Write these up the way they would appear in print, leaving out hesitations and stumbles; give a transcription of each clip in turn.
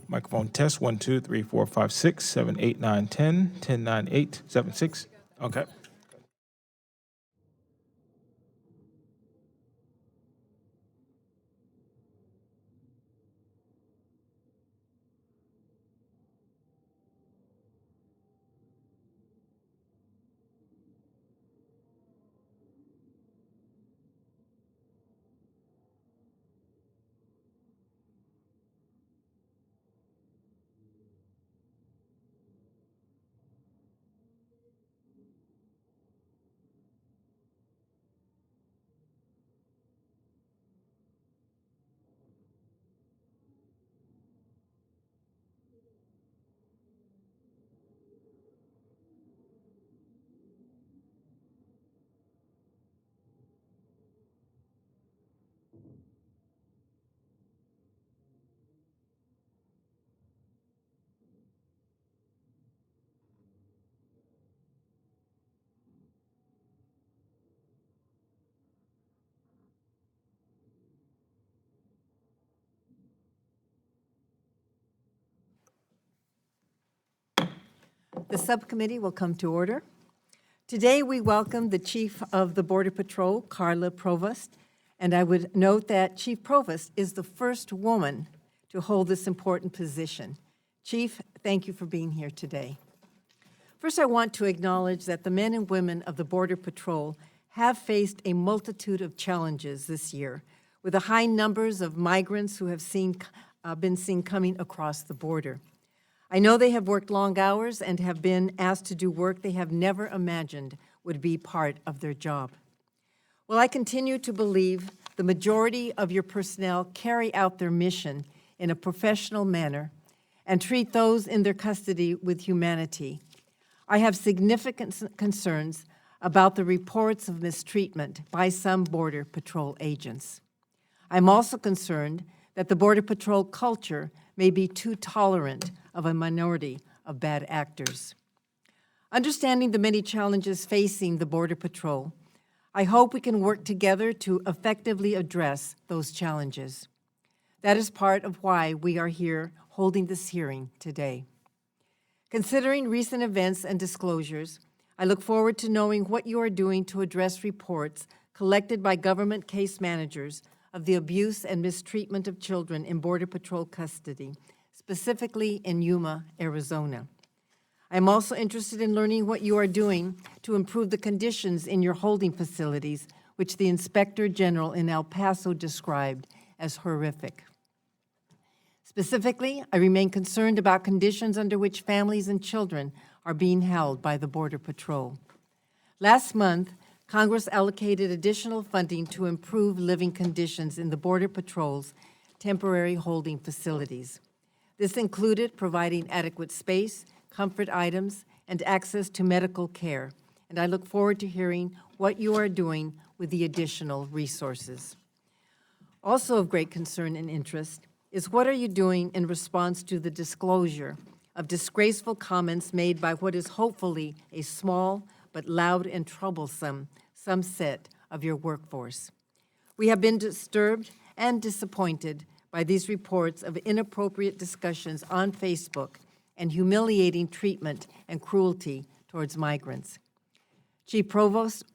Microphone test, 1, 2, 3, 4, 5, 6, 7, 8, 9, 10, 10, 9, 8, 7, 6. Okay. The subcommittee will come to order. Today, we welcome the Chief of the Border Patrol, Carla Provost, and I would note that Chief Provost is the first woman to hold this important position. Chief, thank you for being here today. First, I want to acknowledge that the men and women of the Border Patrol have faced a multitude of challenges this year, with the high numbers of migrants who have been seen coming across the border. I know they have worked long hours and have been asked to do work they have never imagined would be part of their job. Well, I continue to believe the majority of your personnel carry out their mission in a professional manner and treat those in their custody with humanity. I have significant concerns about the reports of mistreatment by some Border Patrol agents. I'm also concerned that the Border Patrol culture may be too tolerant of a minority of bad actors. Understanding the many challenges facing the Border Patrol, I hope we can work together to effectively address those challenges. That is part of why we are here holding this hearing today. Considering recent events and disclosures, I look forward to knowing what you are doing to address reports collected by government case managers of the abuse and mistreatment of children in Border Patrol custody, specifically in Yuma, Arizona. I'm also interested in learning what you are doing to improve the conditions in your holding facilities, which the Inspector General in El Paso described as horrific. Specifically, I remain concerned about conditions under which families and children are being held by the Border Patrol. Last month, Congress allocated additional funding to improve living conditions in the Border Patrol's temporary holding facilities. This included providing adequate space, comfort items, and access to medical care, and I look forward to hearing what you are doing with the additional resources. Also of great concern and interest is what are you doing in response to the disclosure of disgraceful comments made by what is hopefully a small but loud and troublesome subset of your workforce. We have been disturbed and disappointed by these reports of inappropriate discussions on Facebook and humiliating treatment and cruelty towards migrants. Chief Provost,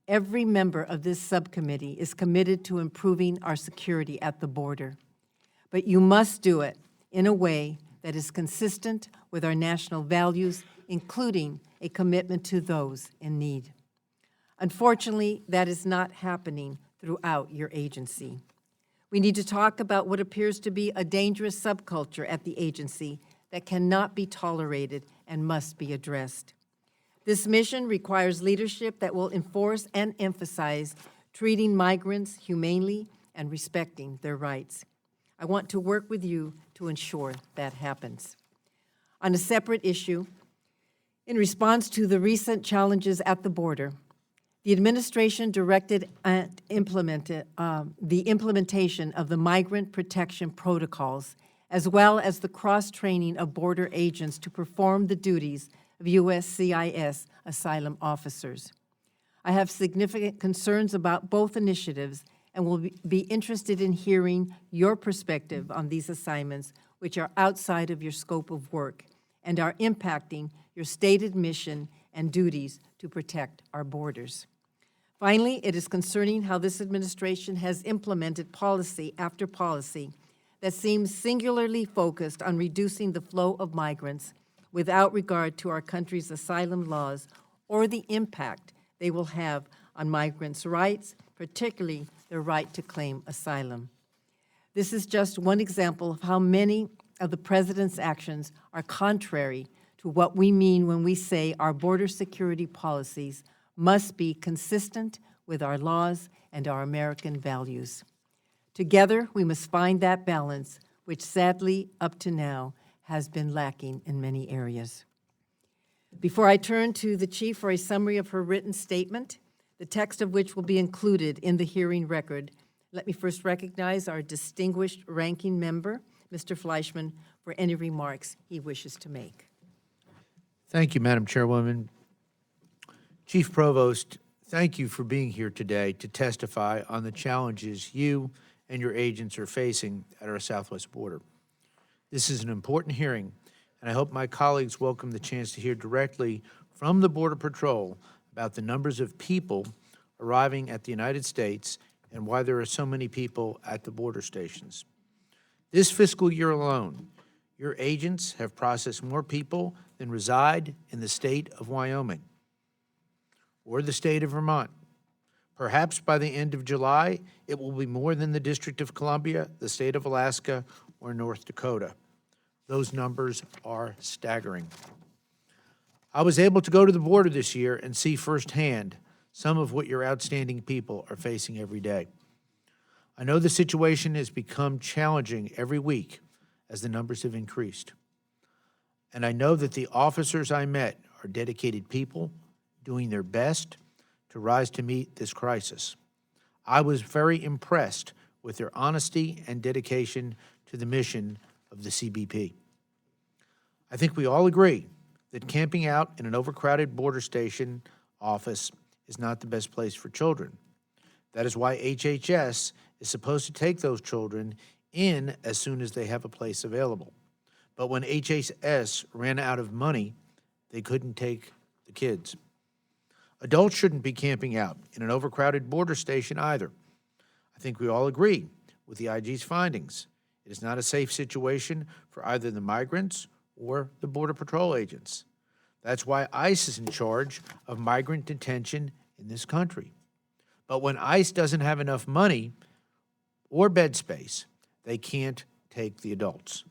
every member of this subcommittee is committed to improving our security at the border, but you must do it in a way that is consistent with our national values, including a commitment to those in need. Unfortunately, that is not happening throughout your agency. We need to talk about what appears to be a dangerous subculture at the agency that cannot be tolerated and must be addressed. This mission requires leadership that will enforce and emphasize treating migrants humanely and respecting their rights. I want to work with you to ensure that happens. On a separate issue, in response to the recent challenges at the border, the administration directed and implemented the implementation of the migrant protection protocols, as well as the cross-training of border agents to perform the duties of USCIS asylum officers. I have significant concerns about both initiatives and will be interested in hearing your perspective on these assignments, which are outside of your scope of work and are impacting your stated mission and duties to protect our borders. Finally, it is concerning how this administration has implemented policy after policy that seems singularly focused on reducing the flow of migrants without regard to our country's asylum laws or the impact they will have on migrants' rights, particularly their right to claim asylum. This is just one example of how many of the President's actions are contrary to what we mean when we say our border security policies must be consistent with our laws and our American values. Together, we must find that balance, which sadly, up to now, has been lacking in many areas. Before I turn to the Chief for a summary of her written statement, the text of which will be included in the hearing record, let me first recognize our distinguished ranking member, Mr. Fleischman, for any remarks he wishes to make. Thank you, Madam Chairwoman. Chief Provost, thank you for being here today to testify on the challenges you and your agents are facing at our southwest border. This is an important hearing, and I hope my colleagues welcome the chance to hear directly from the Border Patrol about the numbers of people arriving at the United States and why there are so many people at the border stations. This fiscal year alone, your agents have processed more people than reside in the state of Wyoming or the state of Vermont. Perhaps by the end of July, it will be more than the District of Columbia, the state of Alaska, or North Dakota. Those numbers are staggering. I was able to go to the border this year and see firsthand some of what your outstanding people are facing every day. I know the situation has become challenging every week as the numbers have increased. And I know that the officers I met are dedicated people doing their best to rise to meet this crisis. I was very impressed with their honesty and dedication to the mission of the CBP. I think we all agree that camping out in an overcrowded border station office is not the best place for children. That is why HHS is supposed to take those children in as soon as they have a place available. But when HHS ran out of money, they couldn't take the kids. Adults shouldn't be camping out in an overcrowded border station either. I think we all agree with the IG's findings. It is not a safe situation for either the migrants or the Border Patrol agents. That's why ICE is in charge of migrant detention in this country. But when ICE doesn't have enough money or bed space, they can't take the adults.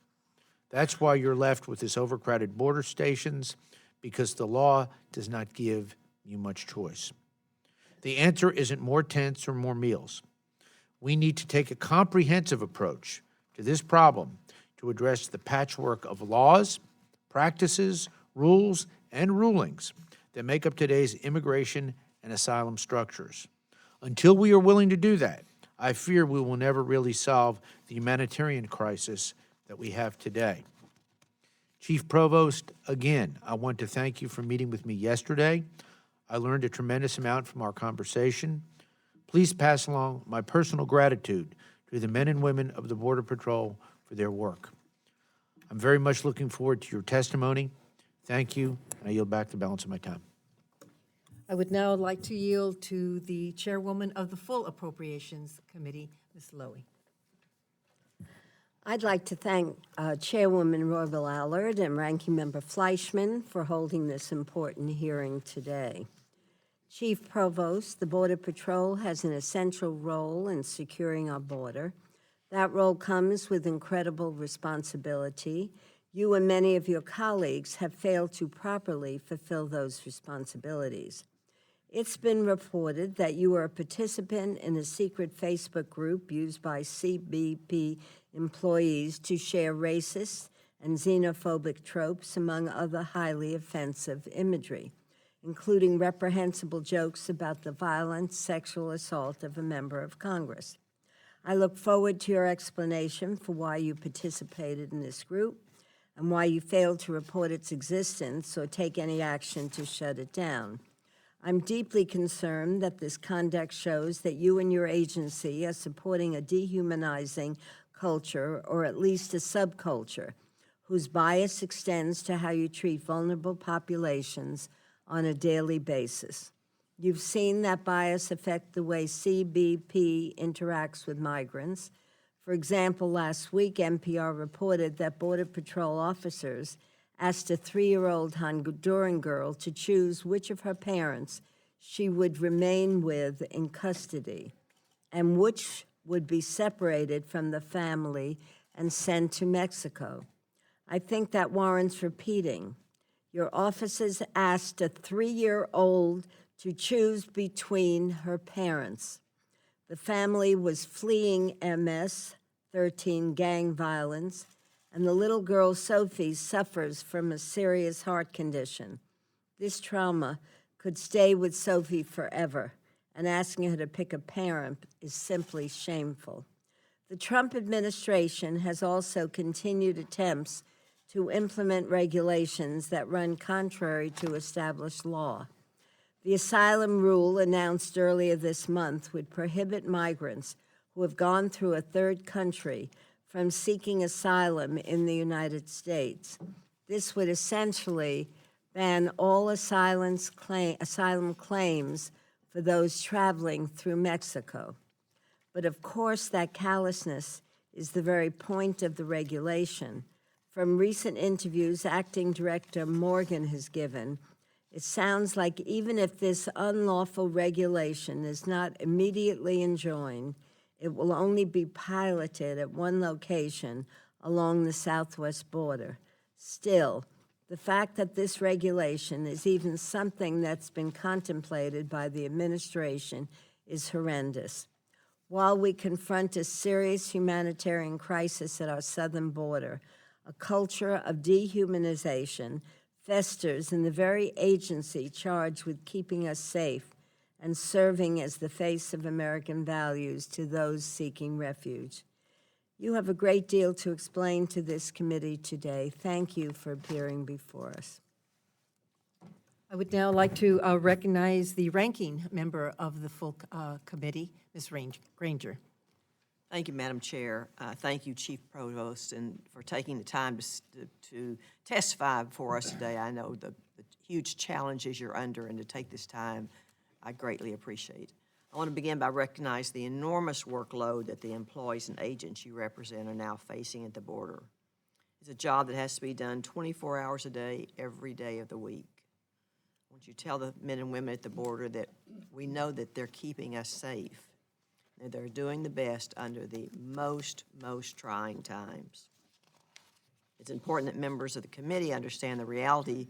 That's why you're left with this overcrowded border stations, because the law does not give you much choice. The answer isn't more tents or more meals. We need to take a comprehensive approach to this problem to address the patchwork of laws, practices, rules, and rulings that make up today's immigration and asylum structures. Until we are willing to do that, I fear we will never really solve the humanitarian crisis that we have today. Chief Provost, again, I want to thank you for meeting with me yesterday. I learned a tremendous amount from our conversation. Please pass along my personal gratitude to the men and women of the Border Patrol for their work. I'm very much looking forward to your testimony. Thank you, and I yield back the balance of my time. I would now like to yield to the Chairwoman of the Full Appropriations Committee, Ms. Lowy. I'd like to thank Chairwoman Royal Allard and Ranking Member Fleischman for holding this important hearing today. Chief Provost, the Border Patrol has an essential role in securing our border. That role comes with incredible responsibility. You and many of your colleagues have failed to properly fulfill those responsibilities. It's been reported that you are a participant in a secret Facebook group used by CBP employees to share racist and xenophobic tropes, among other highly offensive imagery, including reprehensible jokes about the violent sexual assault of a member of Congress. I look forward to your explanation for why you participated in this group and why you failed to report its existence or take any action to shut it down. I'm deeply concerned that this conduct shows that you and your agency are supporting a dehumanizing culture, or at least a subculture, whose bias extends to how you treat vulnerable populations on a daily basis. You've seen that bias affect the way CBP interacts with migrants. For example, last week, NPR reported that Border Patrol officers asked a 3-year-old Honduran girl to choose which of her parents she would remain with in custody and which would be separated from the family and sent to Mexico. I think that warrants repeating. Your officers asked a 3-year-old to choose between her parents. The family was fleeing MS-13 gang violence, and the little girl, Sophie, suffers from a serious heart condition. This trauma could stay with Sophie forever, and asking her to pick a parent is simply shameful. The Trump administration has also continued attempts to implement regulations that run contrary to established law. The asylum rule announced earlier this month would prohibit migrants who have gone through a third country from seeking asylum in the United States. This would essentially ban all asylum claims for those traveling through Mexico. But of course, that callousness is the very point of the regulation. From recent interviews Acting Director Morgan has given, it sounds like even if this unlawful regulation is not immediately enjoined, it will only be piloted at one location along the southwest border. Still, the fact that this regulation is even something that's been contemplated by the administration is horrendous. While we confront a serious humanitarian crisis at our southern border, a culture of dehumanization festers in the very agency charged with keeping us safe and serving as the face of American values to those seeking refuge. You have a great deal to explain to this committee today. Thank you for appearing before us. I would now like to recognize the ranking member of the full committee, Ms. Granger. Thank you, Madam Chair. Thank you, Chief Provost, and for taking the time to testify before us today. I know the huge challenges you're under, and to take this time, I greatly appreciate. I want to begin by recognizing the enormous workload that the employees and agents you represent are now facing at the border. It's a job that has to be done 24 hours a day, every day of the week. I want you to tell the men and women at the border that we know that they're keeping us safe. They're doing the best under the most trying times. It's important that members of the committee understand the reality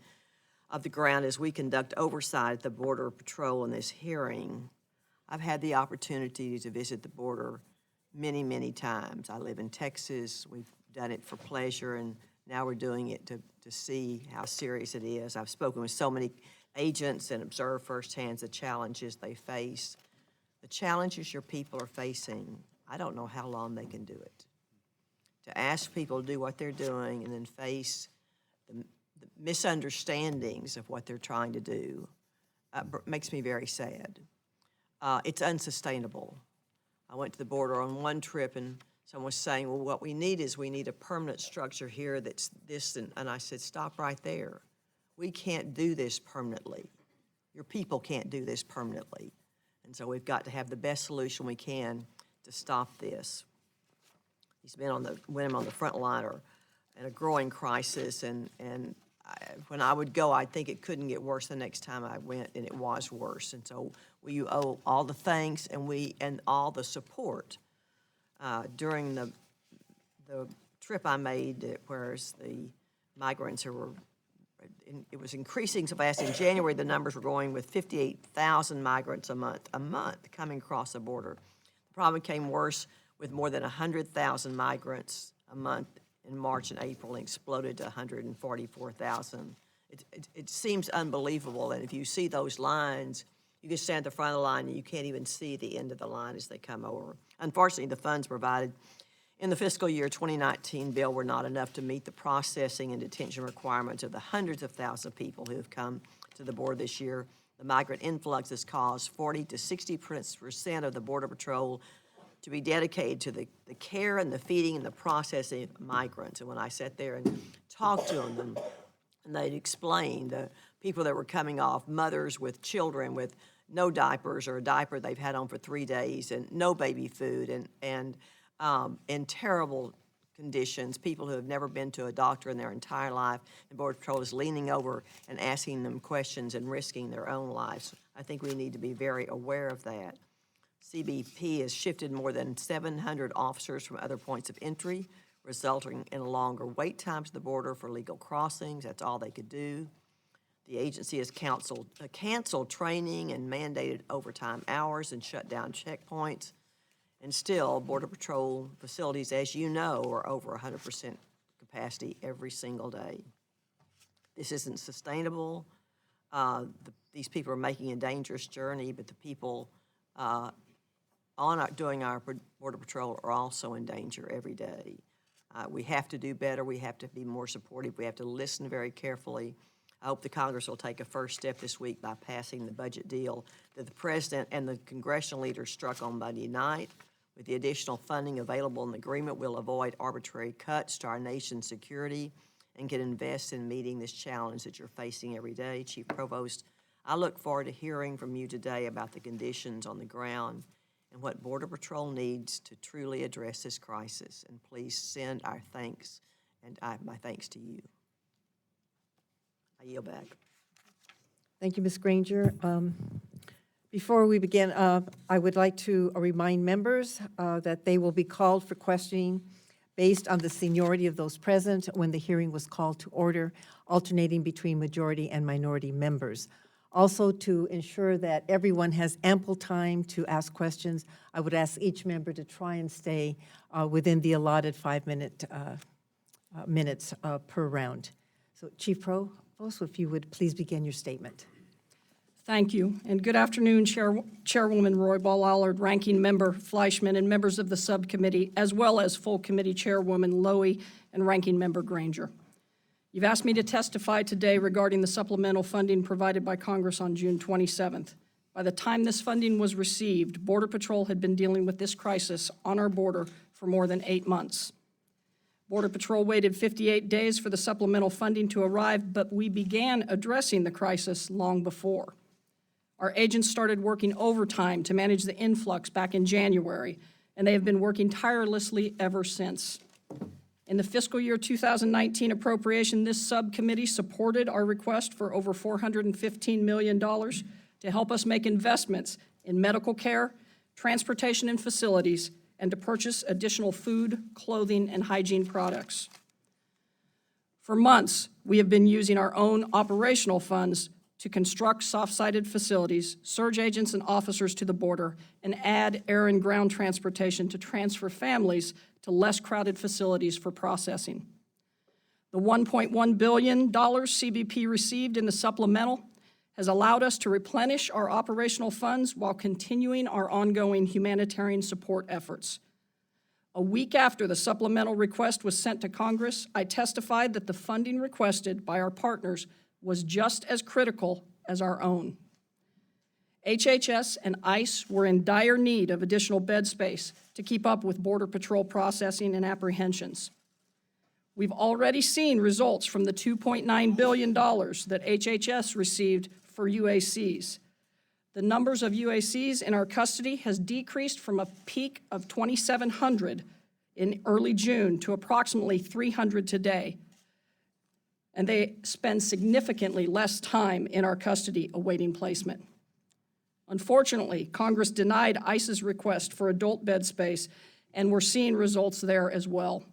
of the ground as we conduct oversight at the Border Patrol in this hearing. I've had the opportunity to visit the border many times. I live in Texas. We've done it for pleasure, and now we're doing it to see how serious it is. I've spoken with so many agents and observed firsthand the challenges they face. The challenges your people are facing, I don't know how long they can do it. To ask people to do what they're doing and then face the misunderstandings of what they're trying to do makes me very sad. It's unsustainable. I went to the border on one trip and someone was saying, well, what we need is a permanent structure here that's this, and I said, stop right there. We can't do this permanently. Your people can't do this permanently. And so we've got to have the best solution we can to stop this. These men women on the front line are in a growing crisis, and when I would go, I'd think it couldn't get worse the next time I went, and it was worse. And so we owe all the thanks and all the support during the trip I made, whereas the migrants were. It was increasing so fast. In January, the numbers were going with 58,000 migrants a month coming across the border. The problem became worse with more than 100,000 migrants a month in March and April, and exploded to 144,000. It seems unbelievable, and if you see those lines, you can stand at the front of the line and you can't even see the end of the line as they come over. Unfortunately, the funds provided in the fiscal year 2019 bill were not enough to meet the processing and detention requirements of the hundreds of thousands of people who have come to the border this year. The migrant influx has caused 40 to 60% of the Border Patrol to be dedicated to the care and the feeding and the processing of migrants. And when I sat there and talked to them, and they'd explain the people that were coming off, mothers with children with no diapers or a diaper they've had on for 3 days and no baby food and in terrible conditions, people who have never been to a doctor in their entire life. The Border Patrol is leaning over and asking them questions and risking their own lives. I think we need to be very aware of that. CBP has shifted more than 700 officers from other points of entry, resulting in a longer wait time to the border for legal crossings. That's all they could do. The agency has canceled training and mandated overtime hours and shut down checkpoints. And still, Border Patrol facilities, as you know, are over 100% capacity every single day. This isn't sustainable. These people are making a dangerous journey, but the people doing our Border Patrol are also in danger every day. We have to do better. We have to be more supportive. We have to listen very carefully. I hope the Congress will take a first step this week by passing the budget deal that the President and the congressional leaders struck on Monday night. With the additional funding available in the agreement, we'll avoid arbitrary cuts to our nation's security and can invest in meeting this challenge that you're facing every day. Chief Provost, I look forward to hearing from you today about the conditions on the ground and what Border Patrol needs to truly address this crisis. And please send our thanks and my thanks to you. I yield back. Thank you, Ms. Granger. Before we begin, I would like to remind members that they will be called for questioning based on the seniority of those present when the hearing was called to order, alternating between majority and minority members. Also, to ensure that everyone has ample time to ask questions, I would ask each member to try and stay within the allotted 5 minutes per round. So, Chief Provost, if you would please begin your statement. Thank you, and good afternoon, Chairwoman Roybal-Allard, Ranking Member Fleischman, and members of the subcommittee, as well as full committee Chairwoman Lowy and Ranking Member Granger. You've asked me to testify today regarding the supplemental funding provided by Congress on June 27th. By the time this funding was received, Border Patrol had been dealing with this crisis on our border for more than 8 months. Border Patrol waited 58 days for the supplemental funding to arrive, but we began addressing the crisis long before. Our agents started working overtime to manage the influx back in January, and they have been working tirelessly ever since. In the fiscal year 2019 appropriation, this subcommittee supported our request for over $415 million to help us make investments in medical care, transportation and facilities, and to purchase additional food, clothing, and hygiene products. For months, we have been using our own operational funds to construct soft-sided facilities, surge agents and officers to the border, and add air and ground transportation to transfer families to less crowded facilities for processing. The $1.1 billion CBP received in the supplemental has allowed us to replenish our operational funds while continuing our ongoing humanitarian support efforts. A week after the supplemental request was sent to Congress, I testified that the funding requested by our partners was just as critical as our own. HHS and ICE were in dire need of additional bed space to keep up with Border Patrol processing and apprehensions. We've already seen results from the $2.9 billion that HHS received for UACs. The numbers of UACs in our custody has decreased from a peak of 2,700 in early June to approximately 300 today. And they spend significantly less time in our custody awaiting placement. Unfortunately, Congress denied ICE's request for adult bed space, and we're seeing results there as well.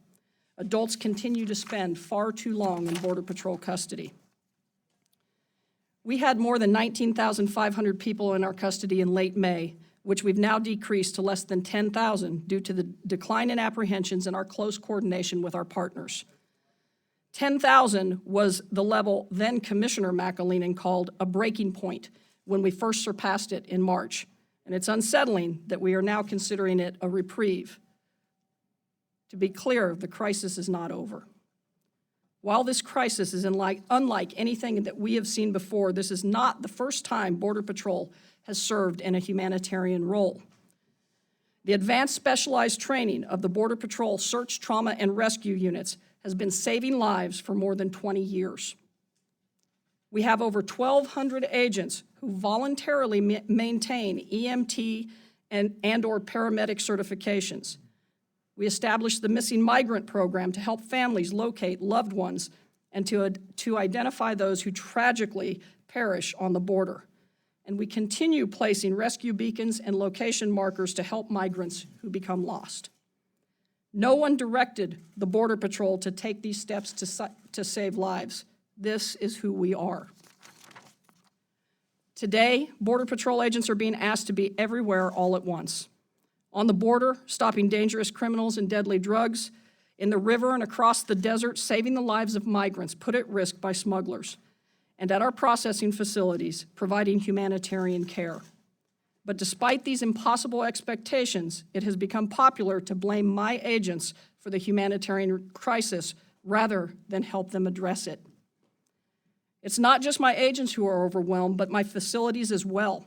Adults continue to spend far too long in Border Patrol custody. We had more than 19,500 people in our custody in late May, which we've now decreased to less than 10,000 due to the decline in apprehensions and our close coordination with our partners. 10,000 was the level then Commissioner McAleenan called a breaking point when we first surpassed it in March, and it's unsettling that we are now considering it a reprieve. To be clear, the crisis is not over. While this crisis is unlike anything that we have seen before, this is not the first time Border Patrol has served in a humanitarian role. The advanced specialized training of the Border Patrol Search, Trauma, and Rescue units has been saving lives for more than 20 years. We have over 1,200 agents who voluntarily maintain EMT and/or paramedic certifications. We established the Missing Migrant Program to help families locate loved ones and to identify those who tragically perish on the border. And we continue placing rescue beacons and location markers to help migrants who become lost. No one directed the Border Patrol to take these steps to save lives. This is who we are. Today, Border Patrol agents are being asked to be everywhere all at once. On the border, stopping dangerous criminals and deadly drugs. In the river and across the desert, saving the lives of migrants put at risk by smugglers. And at our processing facilities, providing humanitarian care. But despite these impossible expectations, it has become popular to blame my agents for the humanitarian crisis rather than help them address it. It's not just my agents who are overwhelmed, but my facilities as well.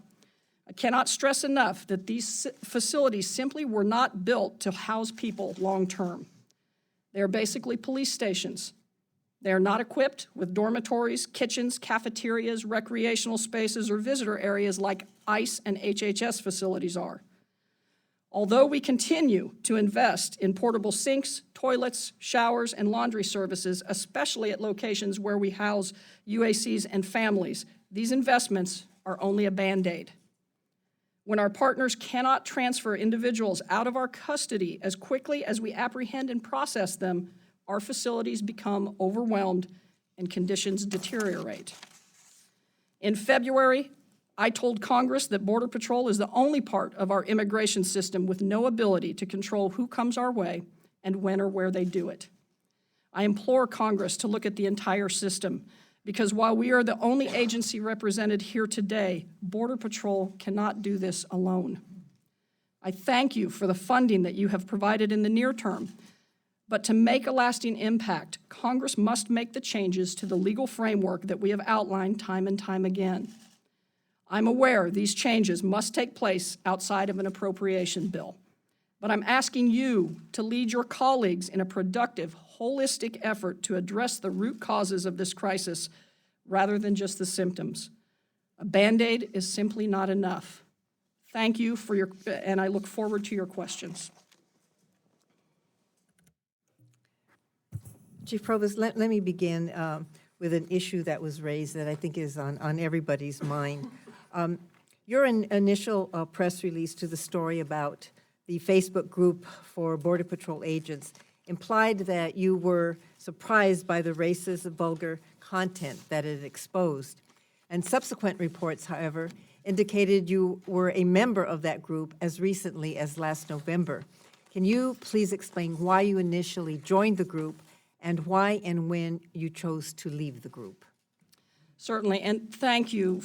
I cannot stress enough that these facilities simply were not built to house people long-term. They are basically police stations. They are not equipped with dormitories, kitchens, cafeterias, recreational spaces, or visitor areas like ICE and HHS facilities are. Although we continue to invest in portable sinks, toilets, showers, and laundry services, especially at locations where we house UACs and families, these investments are only a Band-Aid. When our partners cannot transfer individuals out of our custody as quickly as we apprehend and process them, our facilities become overwhelmed and conditions deteriorate. In February, I told Congress that Border Patrol is the only part of our immigration system with no ability to control who comes our way and when or where they do it. I implore Congress to look at the entire system, because while we are the only agency represented here today, Border Patrol cannot do this alone. I thank you for the funding that you have provided in the near term, but to make a lasting impact, Congress must make the changes to the legal framework that we have outlined time and time again. I'm aware these changes must take place outside of an appropriation bill, but I'm asking you to lead your colleagues in a productive, holistic effort to address the root causes of this crisis rather than just the symptoms. A Band-Aid is simply not enough. Thank you for and I look forward to your questions. Chief Provost, let me begin with an issue that was raised that I think is on everybody's mind. Your initial press release to the story about the Facebook group for Border Patrol agents implied that you were surprised by the racist, vulgar content that it exposed. And subsequent reports, however, indicated you were a member of that group as recently as last November. Can you please explain why you initially joined the group and why and when you chose to leave the group? Certainly, and thank you,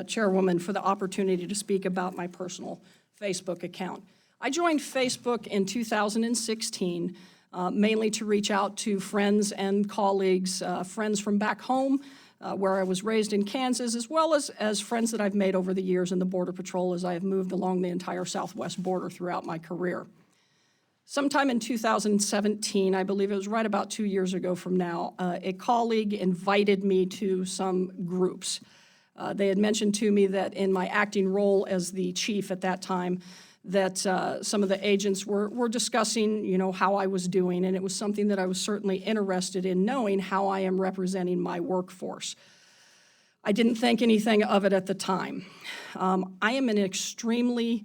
Chairwoman, for the opportunity to speak about my personal Facebook account. I joined Facebook in 2016, mainly to reach out to friends and colleagues, friends from back home, where I was raised in Kansas, as well as friends that I've made over the years in the Border Patrol as I have moved along the entire southwest border throughout my career. Sometime in 2017, I believe it was right about 2 years ago from now, a colleague invited me to some groups. They had mentioned to me that in my acting role as the chief at that time, that some of the agents were discussing, how I was doing, and it was something that I was certainly interested in knowing how I am representing my workforce. I didn't think anything of it at the time. I am an extremely,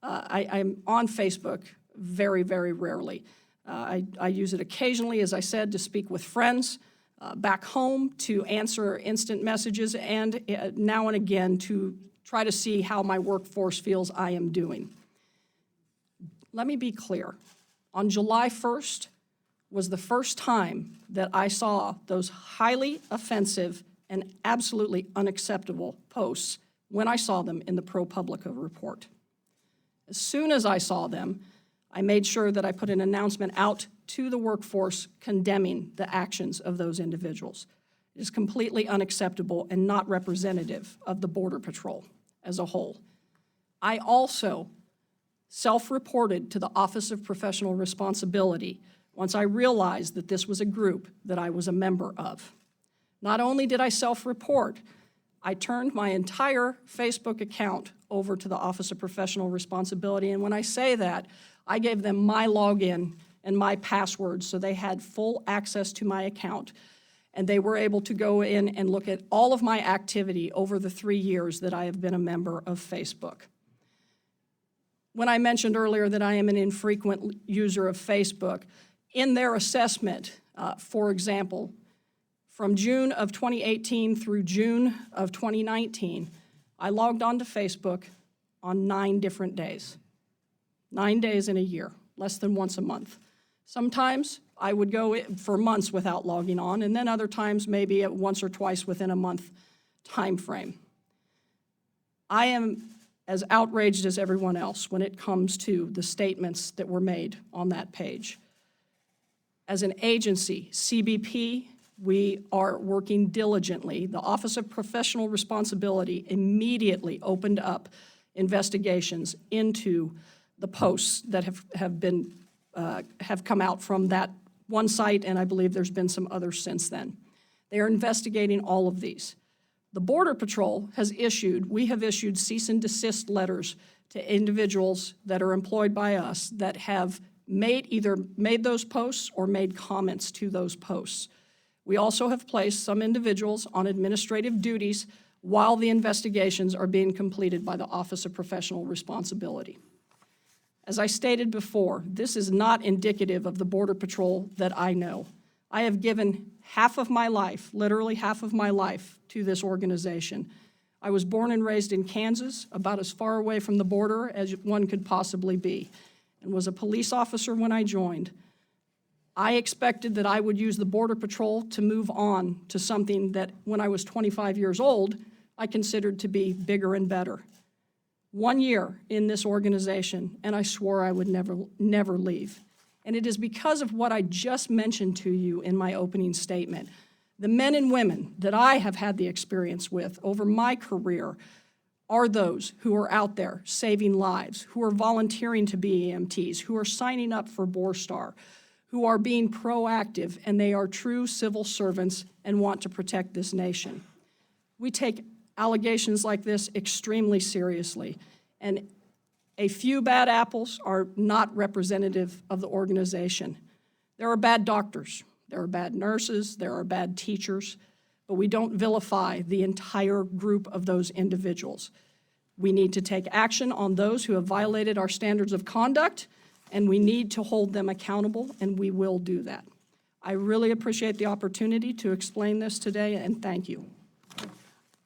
I'm on Facebook very, very rarely. I use it occasionally, as I said, to speak with friends back home, to answer instant messages, and now and again to try to see how my workforce feels I am doing. Let me be clear. On July 1st was the first time that I saw those highly offensive and absolutely unacceptable posts when I saw them in the ProPublica report. As soon as I saw them, I made sure that I put an announcement out to the workforce condemning the actions of those individuals. It is completely unacceptable and not representative of the Border Patrol as a whole. I also self-reported to the Office of Professional Responsibility once I realized that this was a group that I was a member of. Not only did I self-report, I turned my entire Facebook account over to the Office of Professional Responsibility, and when I say that, I gave them my login and my password so they had full access to my account, and they were able to go in and look at all of my activity over the 3 years that I have been a member of Facebook. When I mentioned earlier that I am an infrequent user of Facebook, in their assessment, for example, from June of 2018 through June of 2019, I logged on to Facebook on 9 different days. 9 days in a year, less than once a month. Sometimes I would go for months without logging on, and then other times maybe once or twice within a month time frame. I am as outraged as everyone else when it comes to the statements that were made on that page. As an agency, CBP, we are working diligently. The Office of Professional Responsibility immediately opened up investigations into the posts that have come out from that one site, and I believe there's been some others since then. They are investigating all of these. The Border Patrol we have issued cease and desist letters to individuals that are employed by us that have either made those posts or made comments to those posts. We also have placed some individuals on administrative duties while the investigations are being completed by the Office of Professional Responsibility. As I stated before, this is not indicative of the Border Patrol that I know. I have given half of my life, literally half of my life, to this organization. I was born and raised in Kansas, about as far away from the border as one could possibly be, and was a police officer when I joined. I expected that I would use the Border Patrol to move on to something that, when I was 25 years old, I considered to be bigger and better. 1 year in this organization, and I swore I would never leave. And it is because of what I just mentioned to you in my opening statement. The men and women that I have had the experience with over my career are those who are out there saving lives, who are volunteering to be EMTs, who are signing up for BORSTAR, who are being proactive, and they are true civil servants and want to protect this nation. We take allegations like this extremely seriously, and a few bad apples are not representative of the organization. There are bad doctors, there are bad nurses, there are bad teachers, but we don't vilify the entire group of those individuals. We need to take action on those who have violated our standards of conduct, and we need to hold them accountable, and we will do that. I really appreciate the opportunity to explain this today, and thank you.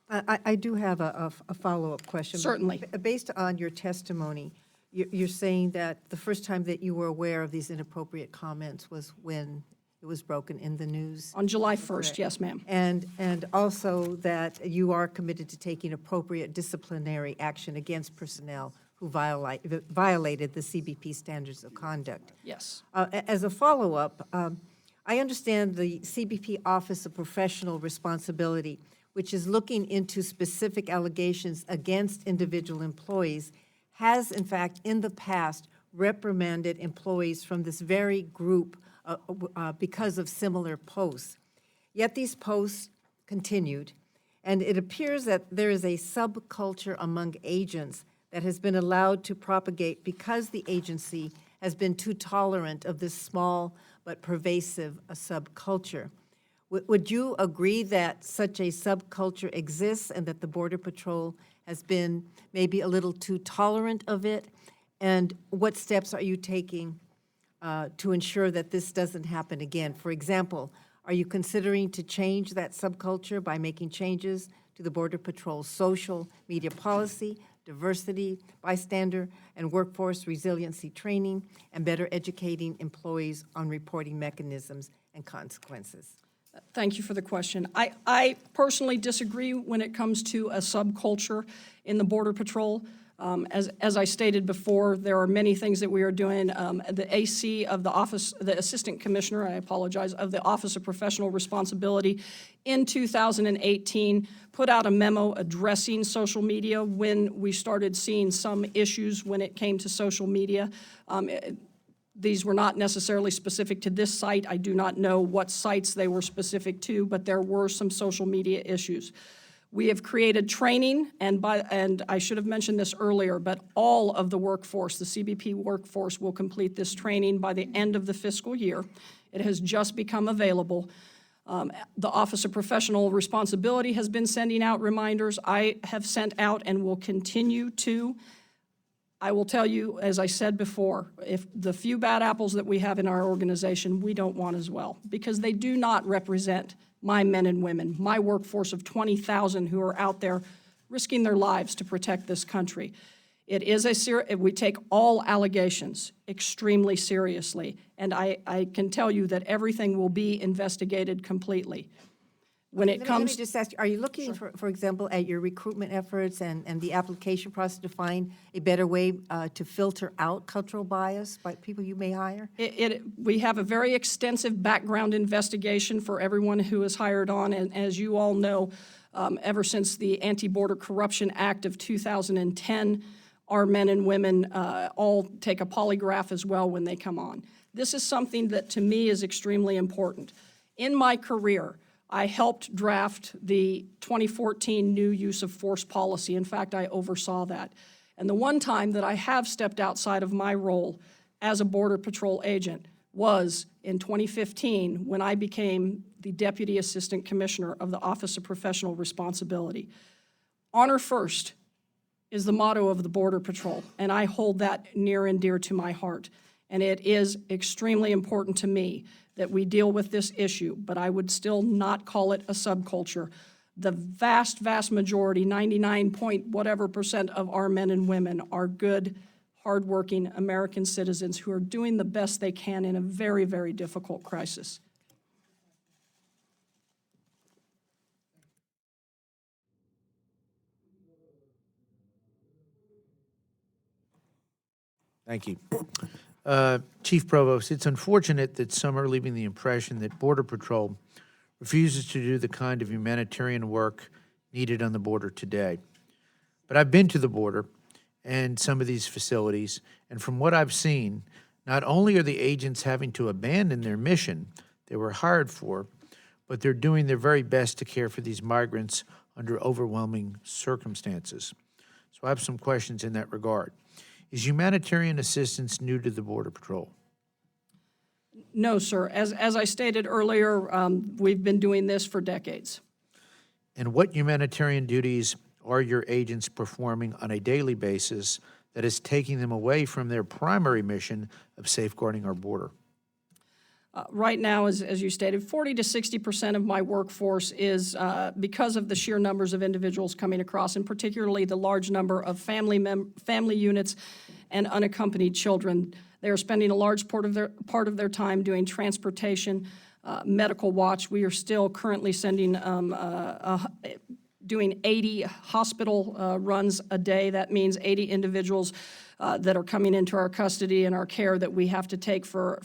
I do have a follow-up question. Certainly. Based on your testimony, you're saying that the first time that you were aware of these inappropriate comments was when it was broken in the news? On July 1st, Correct. yes, ma'am. And also that you are committed to taking appropriate disciplinary action against personnel who violated the CBP standards of conduct. Yes. As a follow-up, I understand the CBP Office of Professional Responsibility, which is looking into specific allegations against individual employees, has in fact in the past reprimanded employees from this very group because of similar posts. Yet these posts continued, and it appears that there is a subculture among agents that has been allowed to propagate because the agency has been too tolerant of this small but pervasive subculture. Would you agree that such a subculture exists and that the Border Patrol has been maybe a little too tolerant of it? And what steps are you taking to ensure that this doesn't happen again? For example, are you considering to change that subculture by making changes to the Border Patrol's social media policy, diversity, bystander, and workforce resiliency training, and better educating employees on reporting mechanisms and consequences? Thank you for the question. I personally disagree when it comes to a subculture in the Border Patrol. As I stated before, there are many things that we are doing. The AC of the office, the Assistant Commissioner, I apologize, of the Office of Professional Responsibility in 2018 put out a memo addressing social media when we started seeing some issues when it came to social media. These were not necessarily specific to this site. I do not know what sites they were specific to, but there were some social media issues. We have created training, and I should have mentioned this earlier, but all of the workforce, the CBP workforce, will complete this training by the end of the fiscal year. It has just become available. The Office of Professional Responsibility has been sending out reminders. I have sent out and will continue to. I will tell you, as I said before, if the few bad apples that we have in our organization, we don't want as well, because they do not represent my men and women, my workforce of 20,000 who are out there risking their lives to protect this country. It is we take all allegations extremely seriously, and I can tell you that everything will be investigated completely. When it Let comes, me just ask you, are you looking, for example, at your recruitment efforts and the application process to find a better way to filter out cultural bias by people you may hire? we have a very extensive background investigation for everyone who is hired on, and as you all know, ever since the Anti-Border Corruption Act of 2010, our men and women all take a polygraph as well when they come on. This is something that to me is extremely important. In my career, I helped draft the 2014 new use of force policy. In fact, I oversaw that. And the one time that I have stepped outside of my role as a Border Patrol agent was in 2015 when I became the Deputy Assistant Commissioner of the Office of Professional Responsibility. Honor first is the motto of the Border Patrol, and I hold that near and dear to my heart. And it is extremely important to me that we deal with this issue, but I would still not call it a subculture. The vast, vast majority, 99% of our men and women are good, hardworking American citizens who are doing the best they can in a very, very difficult crisis. Thank you. Chief Provost, it's unfortunate that some are leaving the impression that Border Patrol refuses to do the kind of humanitarian work needed on the border today. But I've been to the border and some of these facilities, and from what I've seen, not only are the agents having to abandon their mission they were hired for, but they're doing their very best to care for these migrants under overwhelming circumstances. So I have some questions in that regard. Is humanitarian assistance new to the Border Patrol? No, sir. As I stated earlier, we've been doing this for decades. And what humanitarian duties are your agents performing on a daily basis that is taking them away from their primary mission of safeguarding our border? Right now, as you stated, 40 to 60% of my workforce is because of the sheer numbers of individuals coming across, and particularly the large number of family units and unaccompanied children. They are spending a large part of their time doing transportation, medical watch. We are still currently sending doing 80 hospital runs a day. That means 80 individuals that are coming into our custody and our care that we have to take for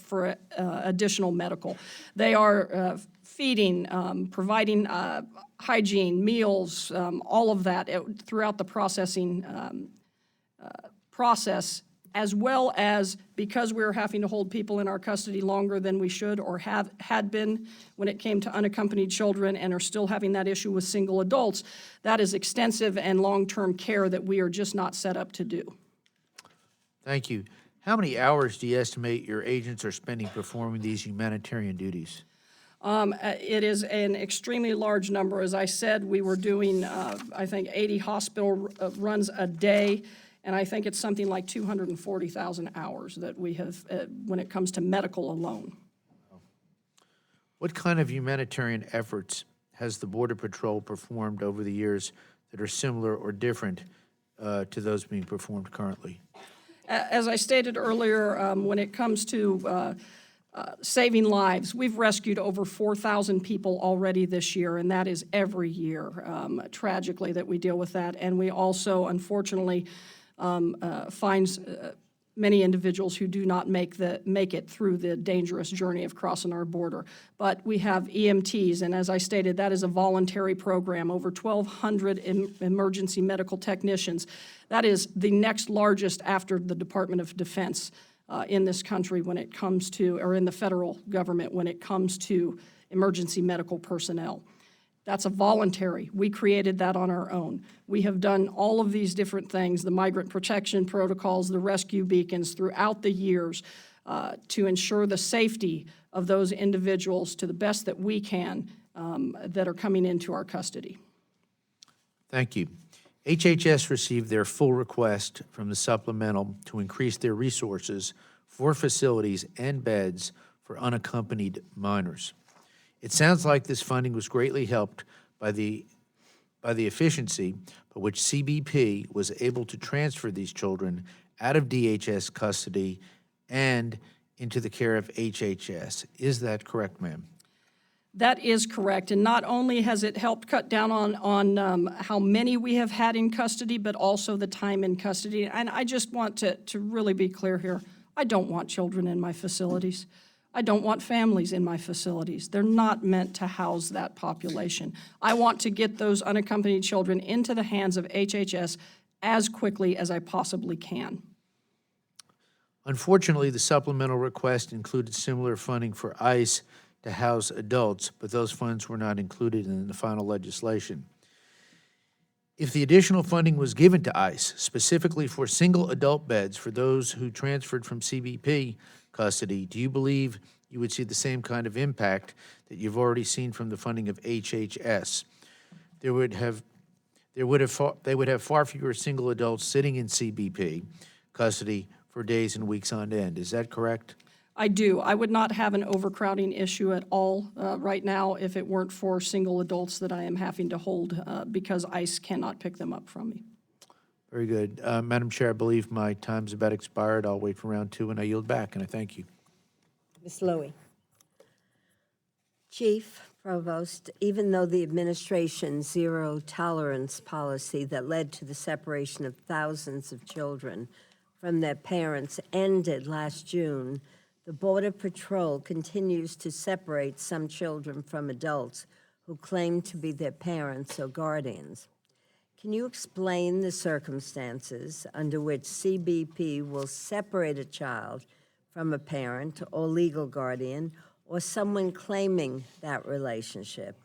additional medical. They are feeding, providing hygiene, meals, all of that throughout the processing process, as well as because we're having to hold people in our custody longer than we should or had been when it came to unaccompanied children and are still having that issue with single adults, that is extensive and long-term care that we are just not set up to do. Thank you. How many hours do you estimate your agents are spending performing these humanitarian duties? It is an extremely large number. As I said, we were doing, I think, 80 hospital runs a day, and I think it's something like 240,000 hours that we have when it comes to medical alone. What kind of humanitarian efforts has the Border Patrol performed over the years that are similar or different to those being performed currently? As I stated earlier, when it comes to saving lives, we've rescued over 4,000 people already this year, and that is every year, tragically, that we deal with that. And we also, unfortunately, finds many individuals who do not make it through the dangerous journey of crossing our border. But we have EMTs, and as I stated, that is a voluntary program, over 1,200 emergency medical technicians. That is the next largest after the Department of Defense in this country when it comes to, or in the federal government when it comes to emergency medical personnel. That's a voluntary. We created that on our own. We have done all of these different things, the migrant protection protocols, the rescue beacons throughout the years to ensure the safety of those individuals to the best that we can that are coming into our custody. Thank you. HHS received their full request from the supplemental to increase their resources for facilities and beds for unaccompanied minors. It sounds like this funding was greatly helped by the efficiency by which CBP was able to transfer these children out of DHS custody and into the care of HHS. Is that correct, ma'am? That is correct, and not only has it helped cut down on how many we have had in custody, but also the time in custody. And I just want to really be clear here. I don't want children in my facilities. I don't want families in my facilities. They're not meant to house that population. I want to get those unaccompanied children into the hands of HHS as quickly as I possibly can. Unfortunately, the supplemental request included similar funding for ICE to house adults, but those funds were not included in the final legislation. If the additional funding was given to ICE specifically for single adult beds for those who transferred from CBP custody, do you believe you would see the same kind of impact that you've already seen from the funding of HHS? They would have far fewer single adults sitting in CBP custody for days and weeks on end. Is that correct? I do. I would not have an overcrowding issue at all right now if it weren't for single adults that I am having to hold because ICE cannot pick them up from me. Very good. Madam Chair, I believe my time's about expired. I'll wait for round two, and I yield back, and I thank you. Ms. Lowy. Chief Provost, even though the administration's zero-tolerance policy that led to the separation of thousands of children from their parents ended last June, the Border Patrol continues to separate some children from adults who claim to be their parents or guardians. Can you explain the circumstances under which CBP will separate a child from a parent or legal guardian or someone claiming that relationship?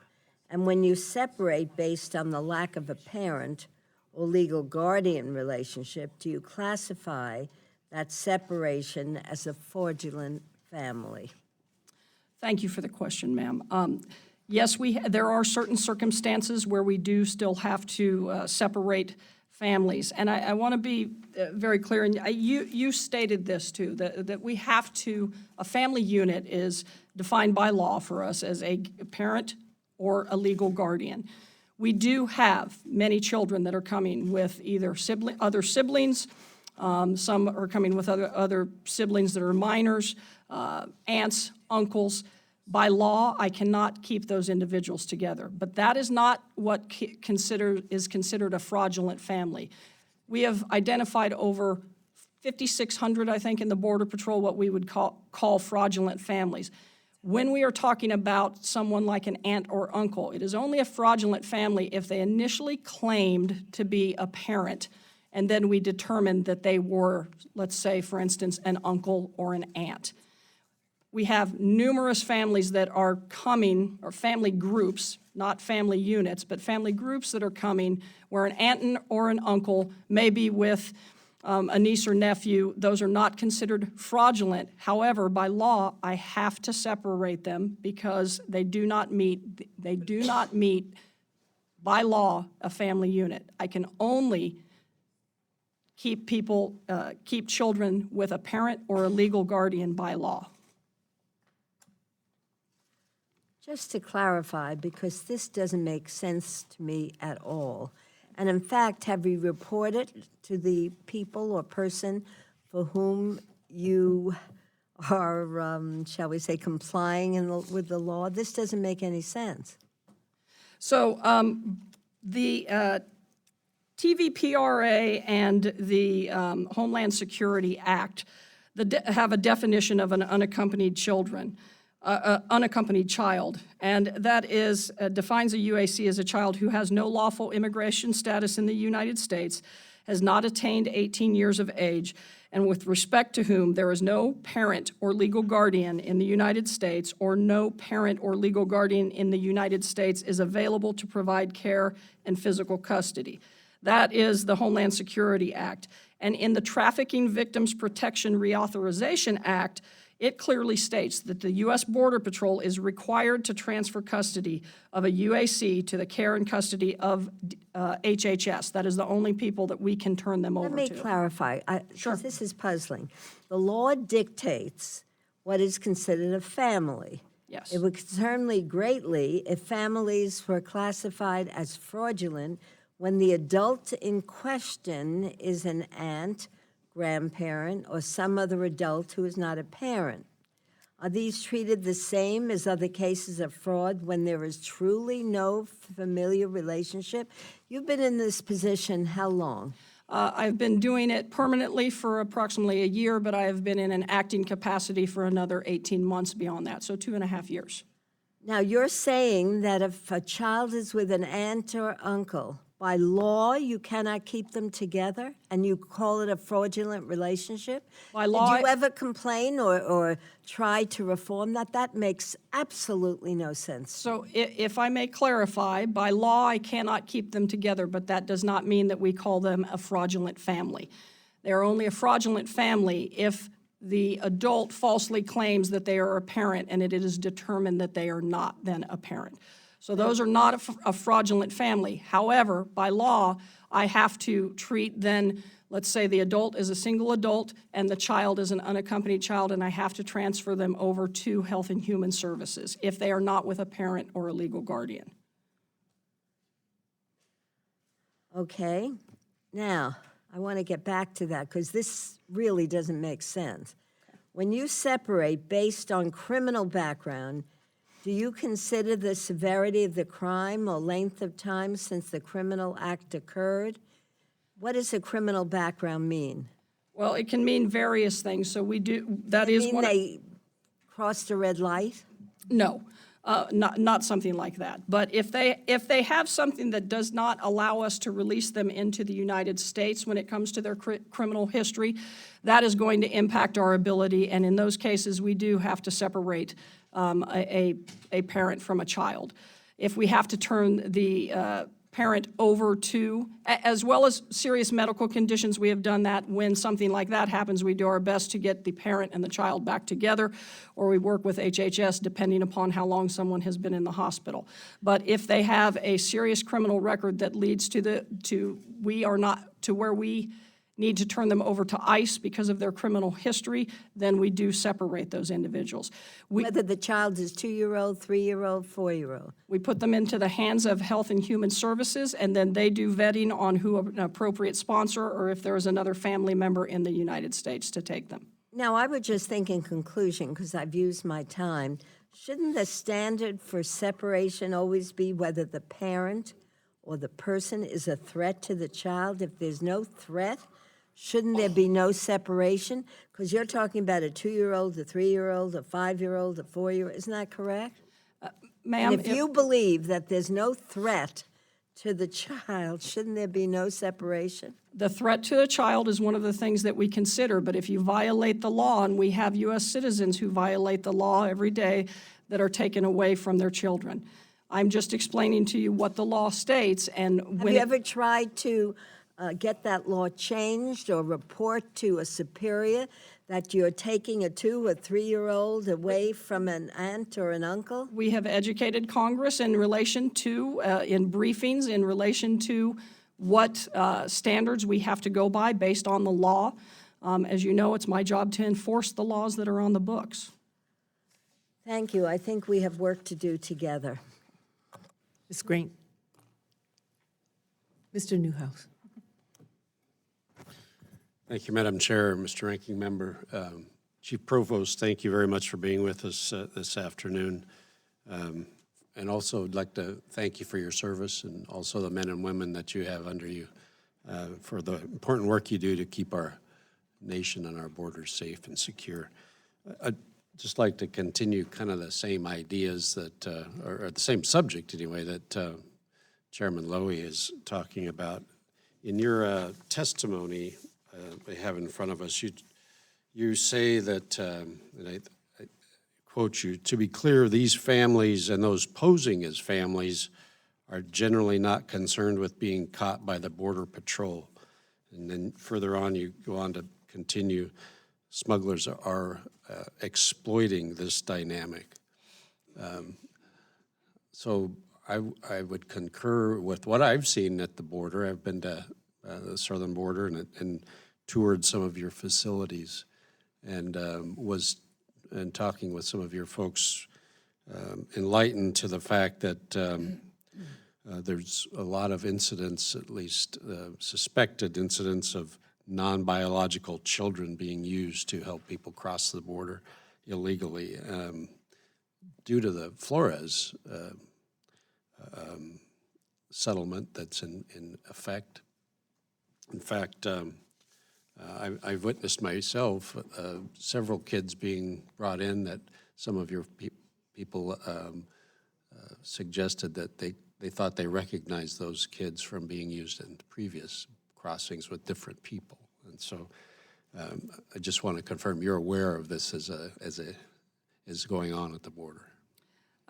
And when you separate based on the lack of a parent or legal guardian relationship, do you classify that separation as a fraudulent family? Thank you for the question, ma'am. Yes, there are certain circumstances where we do still have to separate families. And I want to be very clear, and you stated this too, that we have to, a family unit is defined by law for us as a parent or a legal guardian. We do have many children that are coming with either other siblings, some are coming with other siblings that are minors, aunts, uncles. By law, I cannot keep those individuals together, but that is not what is considered a fraudulent family. We have identified over 5,600, I think, in the Border Patrol, what we would call fraudulent families. When we are talking about someone like an aunt or uncle, it is only a fraudulent family if they initially claimed to be a parent, and then we determined that they were, let's say, for instance, an uncle or an aunt. We have numerous families that are coming, or family groups, not family units, but family groups that are coming where an aunt or an uncle may be with a niece or nephew. Those are not considered fraudulent. However, by law, I have to separate them because they do not meet by law a family unit. I can only keep children with a parent or a legal guardian by law. Just to clarify, because this doesn't make sense to me at all, and in fact, have you reported to the people or person for whom you are, shall we say, complying with the law? This doesn't make any sense. So the TVPRA and the Homeland Security Act have a definition of an unaccompanied unaccompanied child, and that is defines a UAC as a child who has no lawful immigration status in the United States, has not attained 18 years of age, and with respect to whom there is no parent or legal guardian in the United States, or no parent or legal guardian in the United States is available to provide care and physical custody. That is the Homeland Security Act. And in the Trafficking Victims Protection Reauthorization Act, it clearly states that the U.S. Border Patrol is required to transfer custody of a UAC to the care and custody of HHS. That is the only people that we can turn them over to. Let me clarify, Sure. 'cause this is puzzling. The law dictates what is considered a family. Yes. It would concern me greatly if families were classified as fraudulent when the adult in question is an aunt, grandparent, or some other adult who is not a parent. Are these treated the same as other cases of fraud when there is truly no familiar relationship? You've been in this position how long? I've been doing it permanently for approximately a year, but I have been in an acting capacity for another 18 months beyond that, so 2.5 years. Now, you're saying that if a child is with an aunt or uncle, by law, you cannot keep them together, and you call it a fraudulent relationship? By law, Did you ever complain or try to reform that? That makes absolutely no sense. So if I may clarify, by law, I cannot keep them together, but that does not mean that we call them a fraudulent family. They are only a fraudulent family if the adult falsely claims that they are a parent and it is determined that they are not then a parent. So those are not a fraudulent family. However, by law, I have to treat then, let's say the adult is a single adult and the child is an unaccompanied child, and I have to transfer them over to Health and Human Services if they are not with a parent or a legal guardian. Okay. Now, I want to get back to that because this really doesn't make sense. When you separate based on criminal background, do you consider the severity of the crime or length of time since the criminal act occurred? What does a criminal background mean? Well, it can mean various things, so we do, that is Mean one. they crossed a red light? No, not something like that. But if they have something that does not allow us to release them into the United States when it comes to their criminal history, that is going to impact our ability, and in those cases, we do have to separate a parent from a child. If we have to turn the parent over to, as well as serious medical conditions, we have done that. When something like that happens, we do our best to get the parent and the child back together, or we work with HHS depending upon how long someone has been in the hospital. But if they have a serious criminal record that leads to where we need to turn them over to ICE because of their criminal history, then we do separate those individuals. Whether the child is 2-year-old, 3-year-old, 4-year-old? We put them into the hands of Health and Human Services, and then they do vetting on who an appropriate sponsor or if there is another family member in the United States to take them. Now, I would just think in conclusion, because I've used my time, shouldn't the standard for separation always be whether the parent or the person is a threat to the child? If there's no threat, shouldn't there be no separation? Because you're talking about a 2-year-old, a 3-year-old, a 5-year-old, a 4-year-old, isn't that correct? Ma'am, And if you believe that there's no threat to the child, shouldn't there be no separation? the threat to a child is one of the things that we consider, but if you violate the law, and we have U.S. citizens who violate the law every day that are taken away from their children. I'm just explaining to you what the law states, and Have when you ever tried to get that law changed or report to a superior that you're taking a 2 or 3-year-old away from an aunt or an uncle? we have educated Congress in relation to, in briefings, in relation to what standards we have to go by based on the law. As you know, it's my job to enforce the laws that are on the books. Thank you. I think we have work to do together. Ms. Green. Mr. Newhouse. Thank you, Madam Chair, Mr. Ranking Member. Chief Provost, thank you very much for being with us this afternoon. And also, I'd like to thank you for your service and also the men and women that you have under you. for the important work you do to keep our nation and our borders safe and secure. I'd just like to continue kind of the same ideas that, or the same subject anyway, that Chairman Lowy is talking about. In your testimony we have in front of us, you say that, and I quote you, "To be clear, these families and those posing as families are generally not concerned with being caught by the Border Patrol." And then further on, you go on to continue, smugglers are exploiting this dynamic. So I would concur with what I've seen at the border. I've been to the southern border and toured some of your facilities, and was talking with some of your folks, enlightened to the fact that there's a lot of incidents, at least suspected incidents, of non-biological children being used to help people cross the border illegally due to the Flores settlement that's in effect. In fact, I've witnessed myself several kids being brought in that some of your people suggested that they thought they recognized those kids from being used in previous crossings with different people. And so I just want to confirm you're aware of this as going on at the border.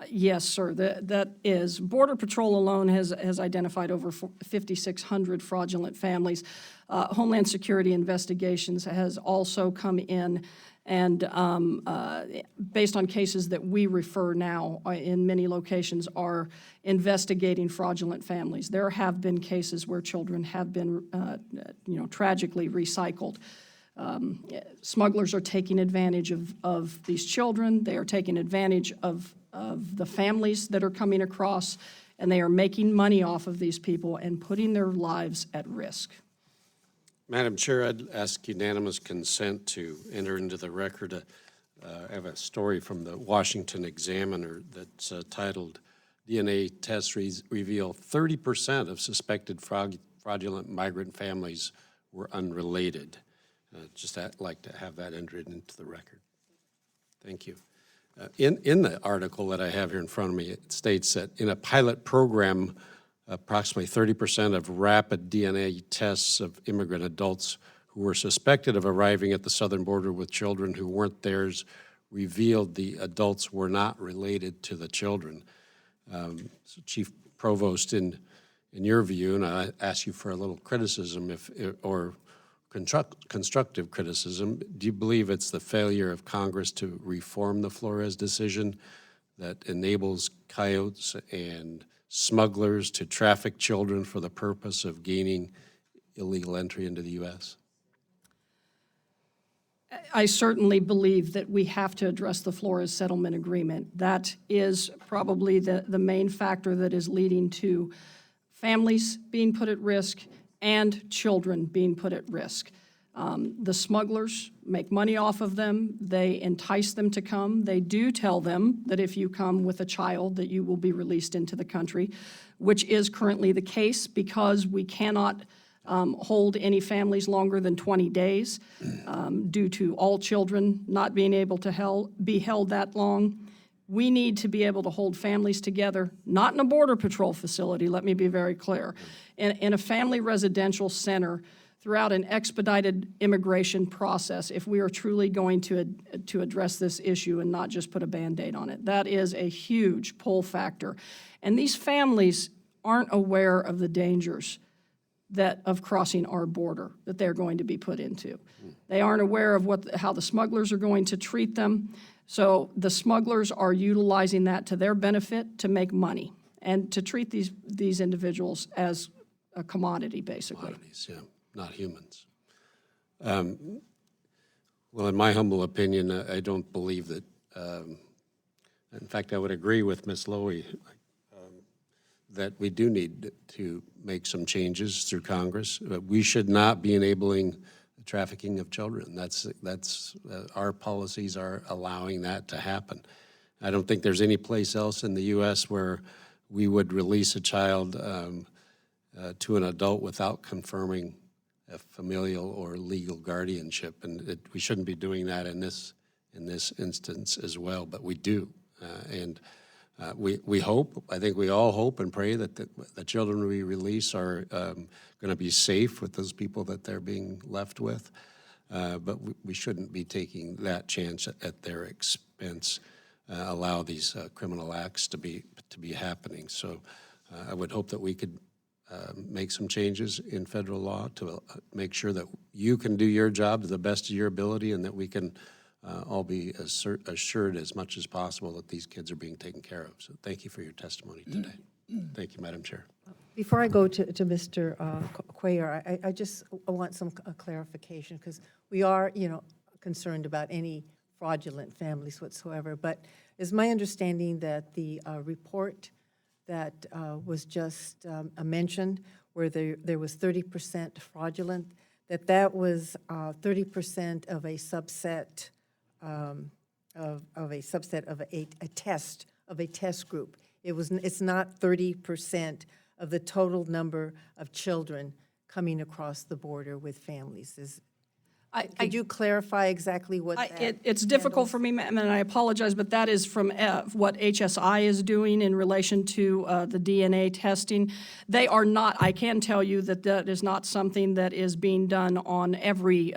Yes, sir, that is. Border Patrol alone has identified over 5,600 fraudulent families. Homeland Security Investigations has also come in and based on cases that we refer now in many locations are investigating fraudulent families. There have been cases where children have been, tragically recycled. Smugglers are taking advantage of these children. They are taking advantage of the families that are coming across, and they are making money off of these people and putting their lives at risk. Madam Chair, I'd ask unanimous consent to enter into the record. I have a story from the Washington Examiner that's titled, "DNA Tests Reveal 30% of Suspected Fraudulent Migrant Families Were Unrelated." Just like to have that entered into the record. Thank you. In the article that I have here in front of me, it states that in a pilot program, approximately 30% of rapid DNA tests of immigrant adults who were suspected of arriving at the southern border with children who weren't theirs revealed the adults were not related to the children. So Chief Provost, in your view, and I ask you for a little criticism or constructive criticism, do you believe it's the failure of Congress to reform the Flores decision that enables coyotes and smugglers to traffic children for the purpose of gaining illegal entry into the U.S.? I certainly believe that we have to address the Flores settlement agreement. That is probably the main factor that is leading to families being put at risk and children being put at risk. The smugglers make money off of them. They entice them to come. They do tell them that if you come with a child that you will be released into the country, which is currently the case because we cannot hold any families longer than 20 days due to all children not being able to be held that long. We need to be able to hold families together, not in a Border Patrol facility, let me be very clear, in a family residential center throughout an expedited immigration process if we are truly going to address this issue and not just put a Band-Aid on it. That is a huge pull factor. And these families aren't aware of the dangers of crossing our border that they're going to be put into. They aren't aware of how the smugglers are going to treat them. So the smugglers are utilizing that to their benefit to make money and to treat these individuals as a commodity, basically. Commodities, yeah, not humans. Well, in my humble opinion, I don't believe that, in fact, I would agree with Ms. Lowy that we do need to make some changes through Congress. We should not be enabling trafficking of children. That's our policies are allowing that to happen. I don't think there's any place else in the U.S. where we would release a child to an adult without confirming a familial or legal guardianship, and we shouldn't be doing that in this instance as well, but we do, we hope. I think we all hope and pray that the children we release are going to be safe with those people that they're being left with, but we shouldn't be taking that chance at their expense. Allow these criminal acts to be happening. So I would hope that we could make some changes in federal law to make sure that you can do your job to the best of your ability, and that we can all be assured as much as possible that these kids are being taken care of. So thank you for your testimony today. Thank you, Madam Chair. Before I go to Mr. Cuellar, I just want some clarification, because we are, concerned about any fraudulent families whatsoever. But it's my understanding that the report that was just mentioned, where there was 30% fraudulent, that was 30% of a subset of a test group. It's not 30% of the total number of children coming across the border with families. Could you clarify exactly what that It's difficult for me, ma'am, and I apologize, but that is from what HSI is doing in relation to the DNA testing. They are not, I can tell you that is not something that is being done on every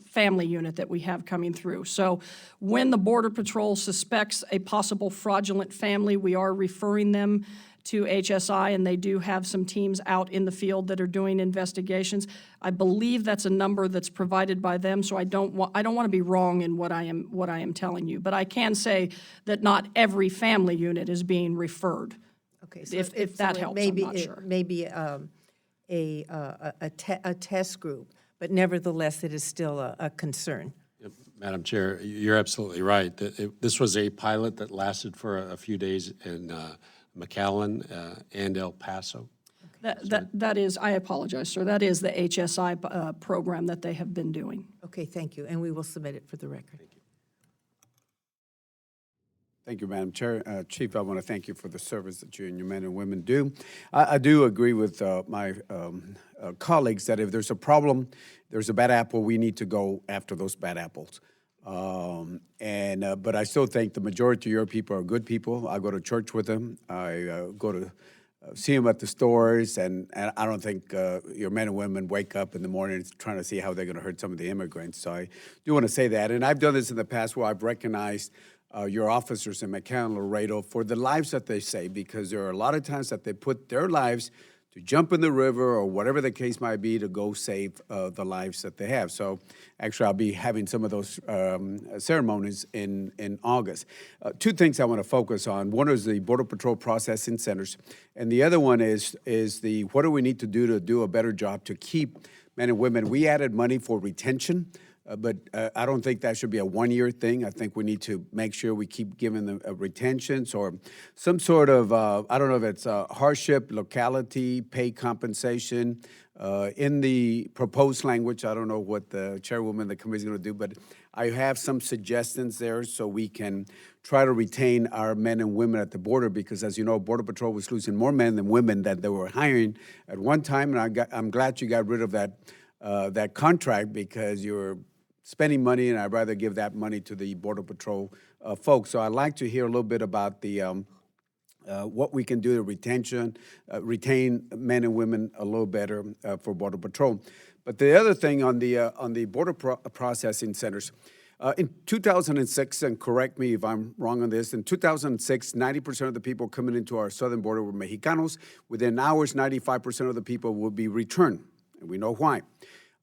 family unit that we have coming through. So when the Border Patrol suspects a possible fraudulent family, we are referring them to HSI, and they do have some teams out in the field that are doing investigations. I believe that's a number that's provided by them, so I don't want to be wrong in what I am telling you. But I can say that not every family unit is being referred. Okay, so if that helps, I'm not sure. It may be a test group, but nevertheless, it is still a concern. Madam Chair, you're absolutely right. This was a pilot that lasted for a few days in McAllen and El Paso. That is, I apologize, sir, that is the HSI program that they have been doing. Okay, thank you, and we will submit it for the record. Thank you, Madam Chair. Chief, I want to thank you for the service that you and your men and women do. I do agree with my colleagues that if there's a problem, there's a bad apple, we need to go after those bad apples. But I still think the majority of your people are good people. I go to church with them. I go to see them at the stores, and I don't think your men and women wake up in the morning trying to see how they're going to hurt some of the immigrants. So I do want to say that. And I've done this in the past where I've recognized your officers in McAllen, Laredo, for the lives that they save, because there are a lot of times that they put their lives to jump in the river or whatever the case might be to go save the lives that they have. So actually, I'll be having some of those ceremonies in August. Two things I want to focus on. One is the Border Patrol processing centers, and the other one is the what do we need to do a better job to keep men and women. We added money for retention. But I don't think that should be a one-year thing. I think we need to make sure we keep giving them retentions or some sort of, I don't know if it's hardship, locality, pay compensation. In the proposed language, I don't know what the chairwoman of the committee is going to do, but I have some suggestions there so we can try to retain our men and women at the border, because as you know, Border Patrol was losing more men than women that they were hiring at one time, and I'm glad you got rid of that contract, because you're spending money, and I'd rather give that money to the Border Patrol folks. So I'd like to hear a little bit about the what we can do to retain men and women a little better for Border Patrol. But the other thing on the border processing centers, in 2006, and correct me if I'm wrong on this, in 2006, 90% of the people coming into our southern border were Mexicanos. Within hours, 95% of the people would be returned, and we know why.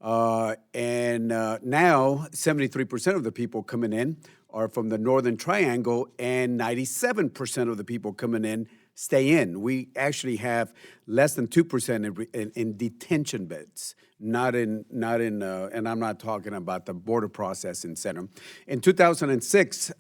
Now, 73% of the people coming in are from the Northern Triangle, and 97% of the people coming in stay in. We actually have less than 2% in detention beds, not in, and I'm not talking about the border processing center. In 2006,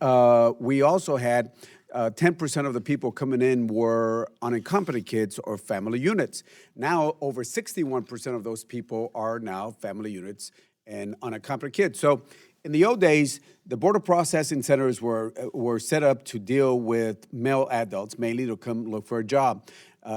we also had 10% of the people coming in were unaccompanied kids or family units. Now, over 61% of those people are now family units and unaccompanied kids. So In the old days, the border processing centers were set up to deal with male adults, mainly to come look for a job.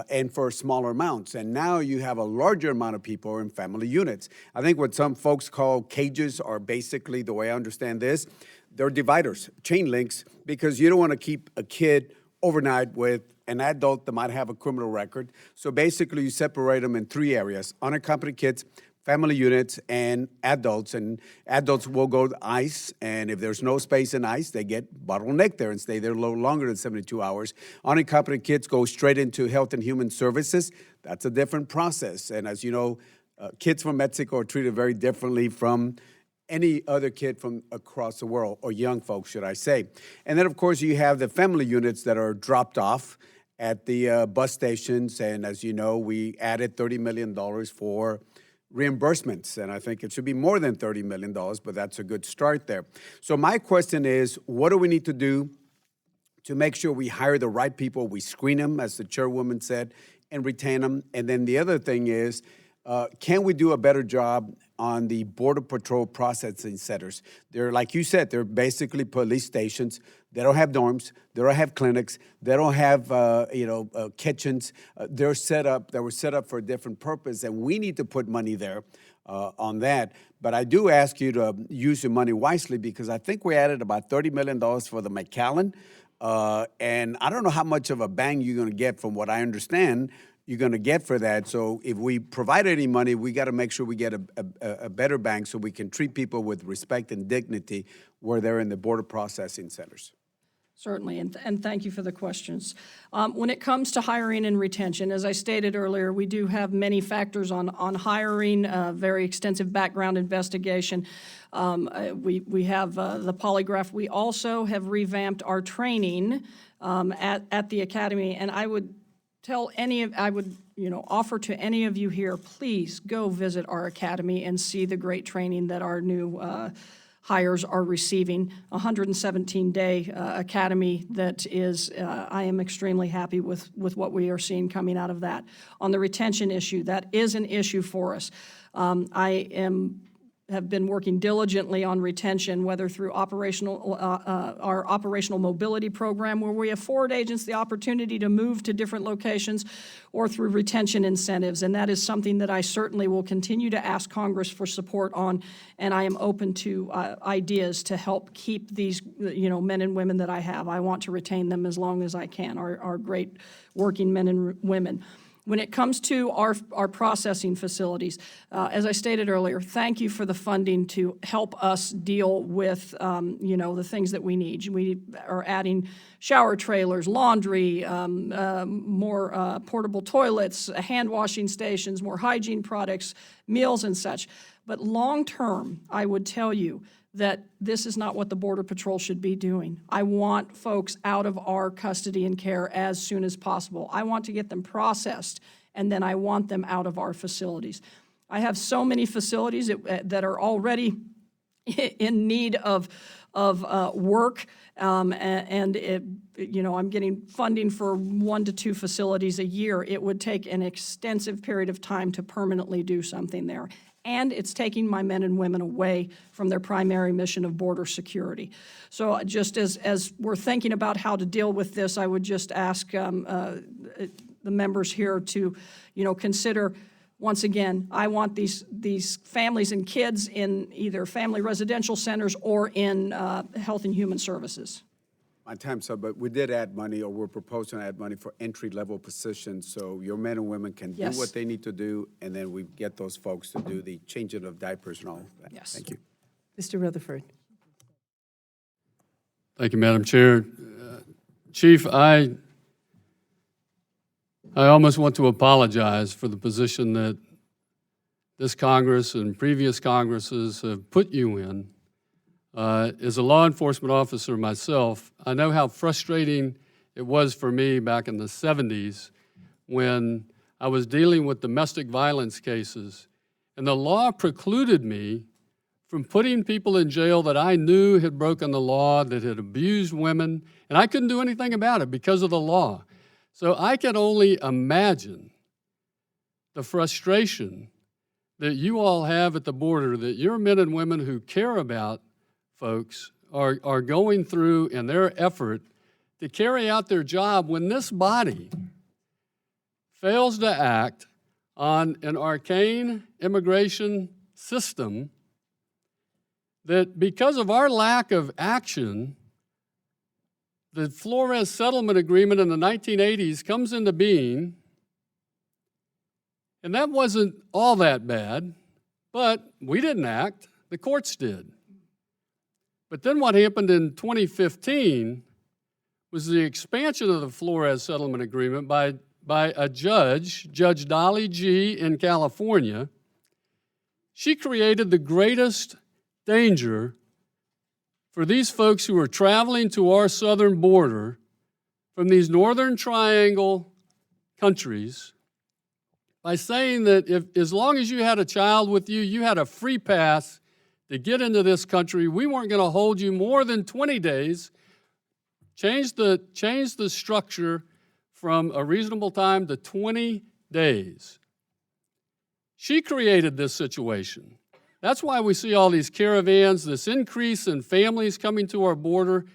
And for smaller amounts. And now you have a larger amount of people in family units. I think what some folks call cages are basically, the way I understand this, they're dividers, chain links, because you don't want to keep a kid overnight with an adult that might have a criminal record. So basically you separate them in three areas: unaccompanied kids, family units, and adults. And adults will go to ICE, and if there's no space in ICE, they get bottlenecked there and stay there a little longer than 72 hours. Unaccompanied kids go straight into Health and Human Services. That's a different process. And as you know, kids from Mexico are treated very differently from any other kid from across the world, or young folks, should I say. And then, of course, you have the family units that are dropped off at the bus stations. And as you know, we added $30 million for reimbursements, and I think it should be more than $30 million, but that's a good start there. So my question is, what do we need to do to make sure we hire the right people, we screen them, as the chairwoman said, and retain them? And then the other thing is, can we do a better job on the Border Patrol processing centers? They're, like you said, they're basically police stations. They don't have dorms. They don't have clinics. They don't have, kitchens. They were set up for a different purpose, and we need to put money there on that. But I do ask you to use your money wisely, because I think we added about $30 million for the McAllen, and I don't know how much of a bang you're going to get. From what I understand, you're going to get for that. So if we provide any money, we got to make sure we get a better bang, so we can treat people with respect and dignity where they're in the border processing centers. Certainly, and thank you for the questions. When it comes to hiring and retention, as I stated earlier, we do have many factors on hiring, very extensive background investigation. We have the polygraph. We also have revamped our training at the academy, and I would offer to any of you here, please go visit our academy and see the great training that our new hires are receiving. 117-day academy that is, I am extremely happy with what we are seeing coming out of that. On the retention issue, that is an issue for us. Have been working diligently on retention, whether through our operational mobility program, where we afford agents the opportunity to move to different locations, or through retention incentives. And that is something that I certainly will continue to ask Congress for support on, and I am open to ideas to help keep these men and women that I have. I want to retain them as long as I can, our great working men and women. When it comes to our processing facilities, as I stated earlier, thank you for the funding to help us deal with, the things that we need. We are adding shower trailers, laundry, more portable toilets, hand washing stations, more hygiene products, meals and such. But long term, I would tell you that this is not what the Border Patrol should be doing. I want folks out of our custody and care as soon as possible. I want to get them processed, and then I want them out of our facilities. I have so many facilities that are already in need of work, I'm getting funding for 1 to 2 facilities a year. It would take an extensive period of time to permanently do something there. And it's taking my men and women away from their primary mission of border security. So just as we're thinking about how to deal with this, I would just ask the members here to, consider, once again, I want these families and kids in either family residential centers or in Health and Human Services. My time's up, but we did add money, or we're proposing to add money for entry-level positions, so your men and women can do what they need to do, and then we get those folks to do the changing of diapers and all of that. Yes. Thank you. Mr. Rutherford. Thank you, Madam Chair. Chief, I almost want to apologize for the position that this Congress and previous Congresses have put you in. As a law enforcement officer myself, I know how frustrating it was for me back in the 70s when I was dealing with domestic violence cases, and the law precluded me from putting people in jail that I knew had broken the law, that had abused women, and I couldn't do anything about it because of the law. So I can only imagine the frustration that you all have at the border, that your men and women who care about folks are going through in their effort to carry out their job when this body fails to act on an arcane immigration system that, because of our lack of action, the Flores Settlement Agreement in the 1980s comes into being, and that wasn't all that bad, but we didn't act, the courts did. But then what happened in 2015 was the expansion of the Flores Settlement Agreement by a judge, Judge Dolly G. in California. She created the greatest danger for these folks who are traveling to our southern border from these northern triangle countries by saying that as long as you had a child with you, you had a free pass to get into this country. We weren't going to hold you more than 20 days. Change the structure from a reasonable time to 20 days. She created this situation. That's why we see all these caravans, this increase in families coming to our border.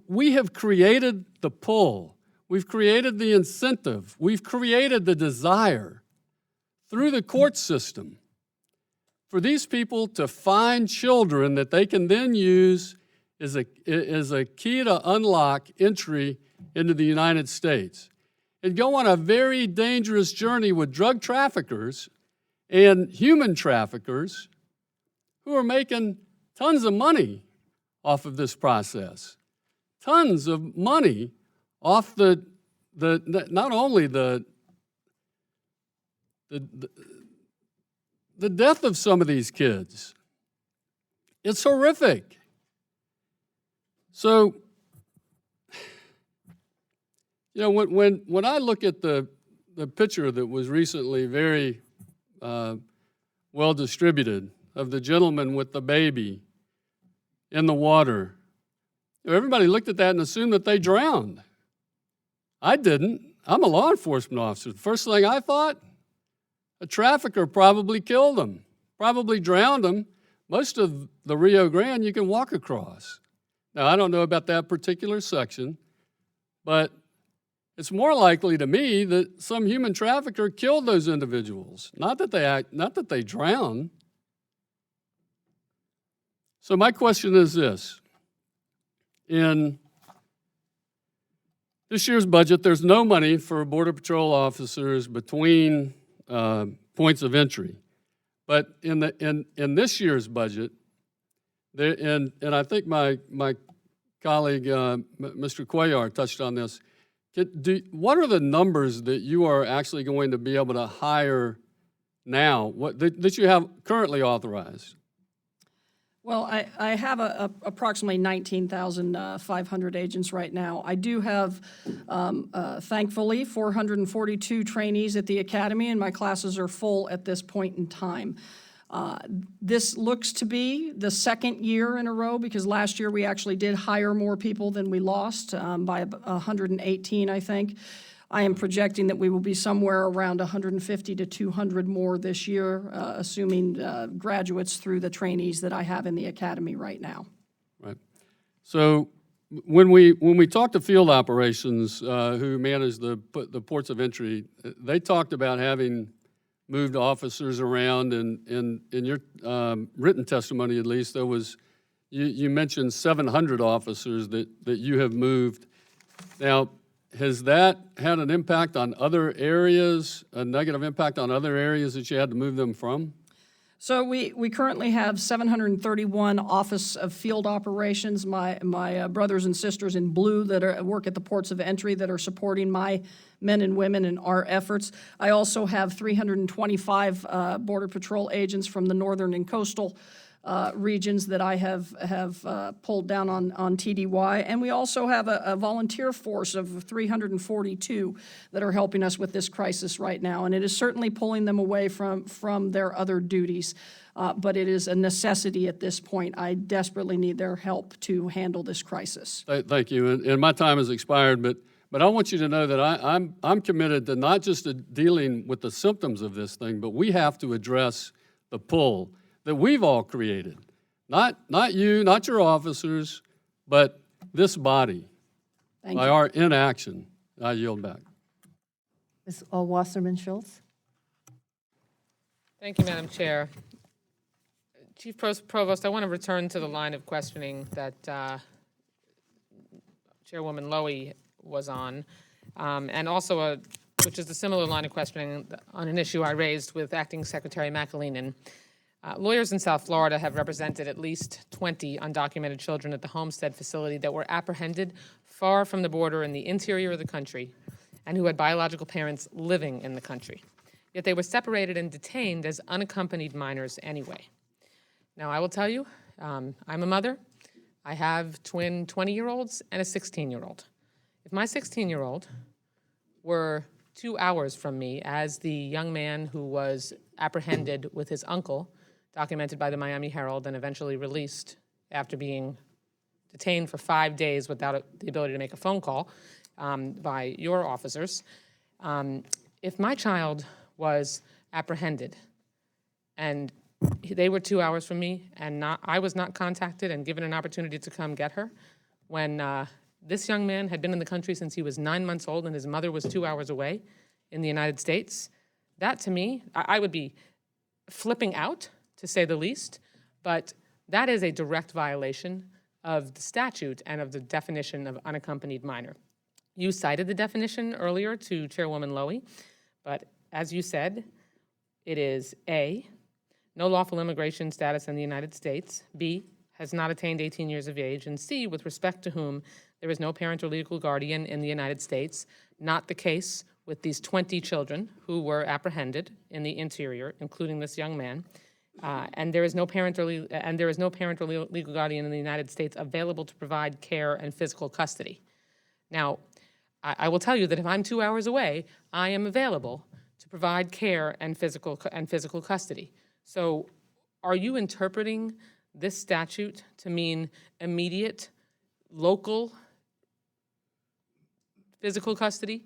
We have created the pull. We've created the incentive. We've created the desire through the court system for these people to find children that they can then use as a key to unlock entry into the United States and go on a very dangerous journey with drug traffickers and human traffickers who are making tons of money off of this process. Tons of money off not only the death of some of these kids. It's horrific. So, you know, when I look at the picture that was recently very well distributed of the gentleman with the baby in the water, everybody looked at that and assumed that they drowned. I didn't. I'm a law enforcement officer. The first thing I thought, a trafficker probably killed him, probably drowned him. Most of the Rio Grande you can walk across. Now, I don't know about that particular section, but it's more likely to me that some human trafficker killed those individuals, not that they drowned. So my question is this. In this year's budget, there's no money for Border Patrol officers between points of entry. But in this year's budget, and I think my colleague, Mr. Cuellar, touched on this, what are the numbers that you are actually going to be able to hire now, that you have currently authorized? Well, I have approximately 19,500 agents right now. I do have, thankfully, 442 trainees at the academy, and my classes are full at this point in time. This looks to be the second year in a row, because last year we actually did hire more people than we lost by 118, I think. I am projecting that we will be somewhere around 150 to 200 more this year, assuming graduates through the trainees that I have in the academy right now. Right. So when we talked to field operations who manage the ports of entry, they talked about having moved officers around, and in your written testimony, at least, there was you mentioned 700 officers that you have moved. Now, has that had an impact on other areas, a negative impact on other areas that you had to move them from? So we currently have 731 Office of Field Operations, my brothers and sisters in blue that work at the ports of entry that are supporting my men and women in our efforts. I also have 325 Border Patrol agents from the northern and coastal regions that I have pulled down on TDY. And we also have a volunteer force of 342 that are helping us with this crisis right now. And it is certainly pulling them away from their other duties. But it is a necessity at this point. I desperately need their help to handle this crisis. Thank you. And my time has expired, but I want you to know that I'm committed to not just to dealing with the symptoms of this thing, but we have to address the pull that we've all created, Not you, not your officers, but this body. Thank By you. our inaction, I yield back. Ms. Wasserman Schultz? Thank you, Madam Chair. Chief Provost, I want to return to the line of questioning that Chairwoman Lowy was on, and also which is a similar line of questioning on an issue I raised with Acting Secretary McAleenan. Lawyers in South Florida have represented at least 20 undocumented children at the Homestead facility that were apprehended far from the border in the interior of the country and who had biological parents living in the country. Yet they were separated and detained as unaccompanied minors anyway. Now, I will tell you, I'm a mother. I have twin 20-year-olds and a 16-year-old. If my 16-year-old were 2 hours from me as the young man who was apprehended with his uncle, documented by the Miami Herald and eventually released after being detained for 5 days without the ability to make a phone call by your officers, if my child was apprehended and they were 2 hours from me and I was not contacted and given an opportunity to come get her, when this young man had been in the country since he was 9 months old and his mother was 2 hours away in the United States, that to me, I would be flipping out, to say the least, but that is a direct violation of the statute and of the definition of unaccompanied minor. You cited the definition earlier to Chairwoman Lowy, but as you said, it is A, no lawful immigration status in the United States, B, has not attained 18 years of age, and C, with respect to whom there is no parent or legal guardian in the United States, not the case with these 20 children who were apprehended in the interior, including this young man, and there is no parent or legal guardian in the United States available to provide care and physical custody. Now, I will tell you that if I'm 2 hours away, I am available to provide care and physical custody. So, are you interpreting this statute to mean immediate, local physical custody?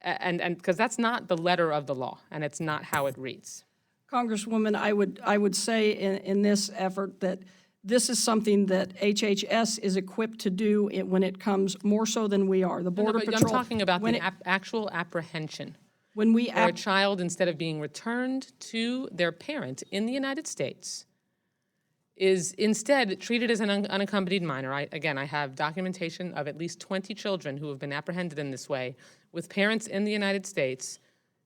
And because that's not the letter of the law, and it's not how it reads. Congresswoman, I would say in this effort that this is something that HHS is equipped to do when it comes more so than we are. The Border Patrol. I'm talking about the actual apprehension. When we where a child, instead of being returned to their parent in the United States, is instead treated as an unaccompanied minor. I have documentation of at least 20 children who have been apprehended in this way, with parents in the United States,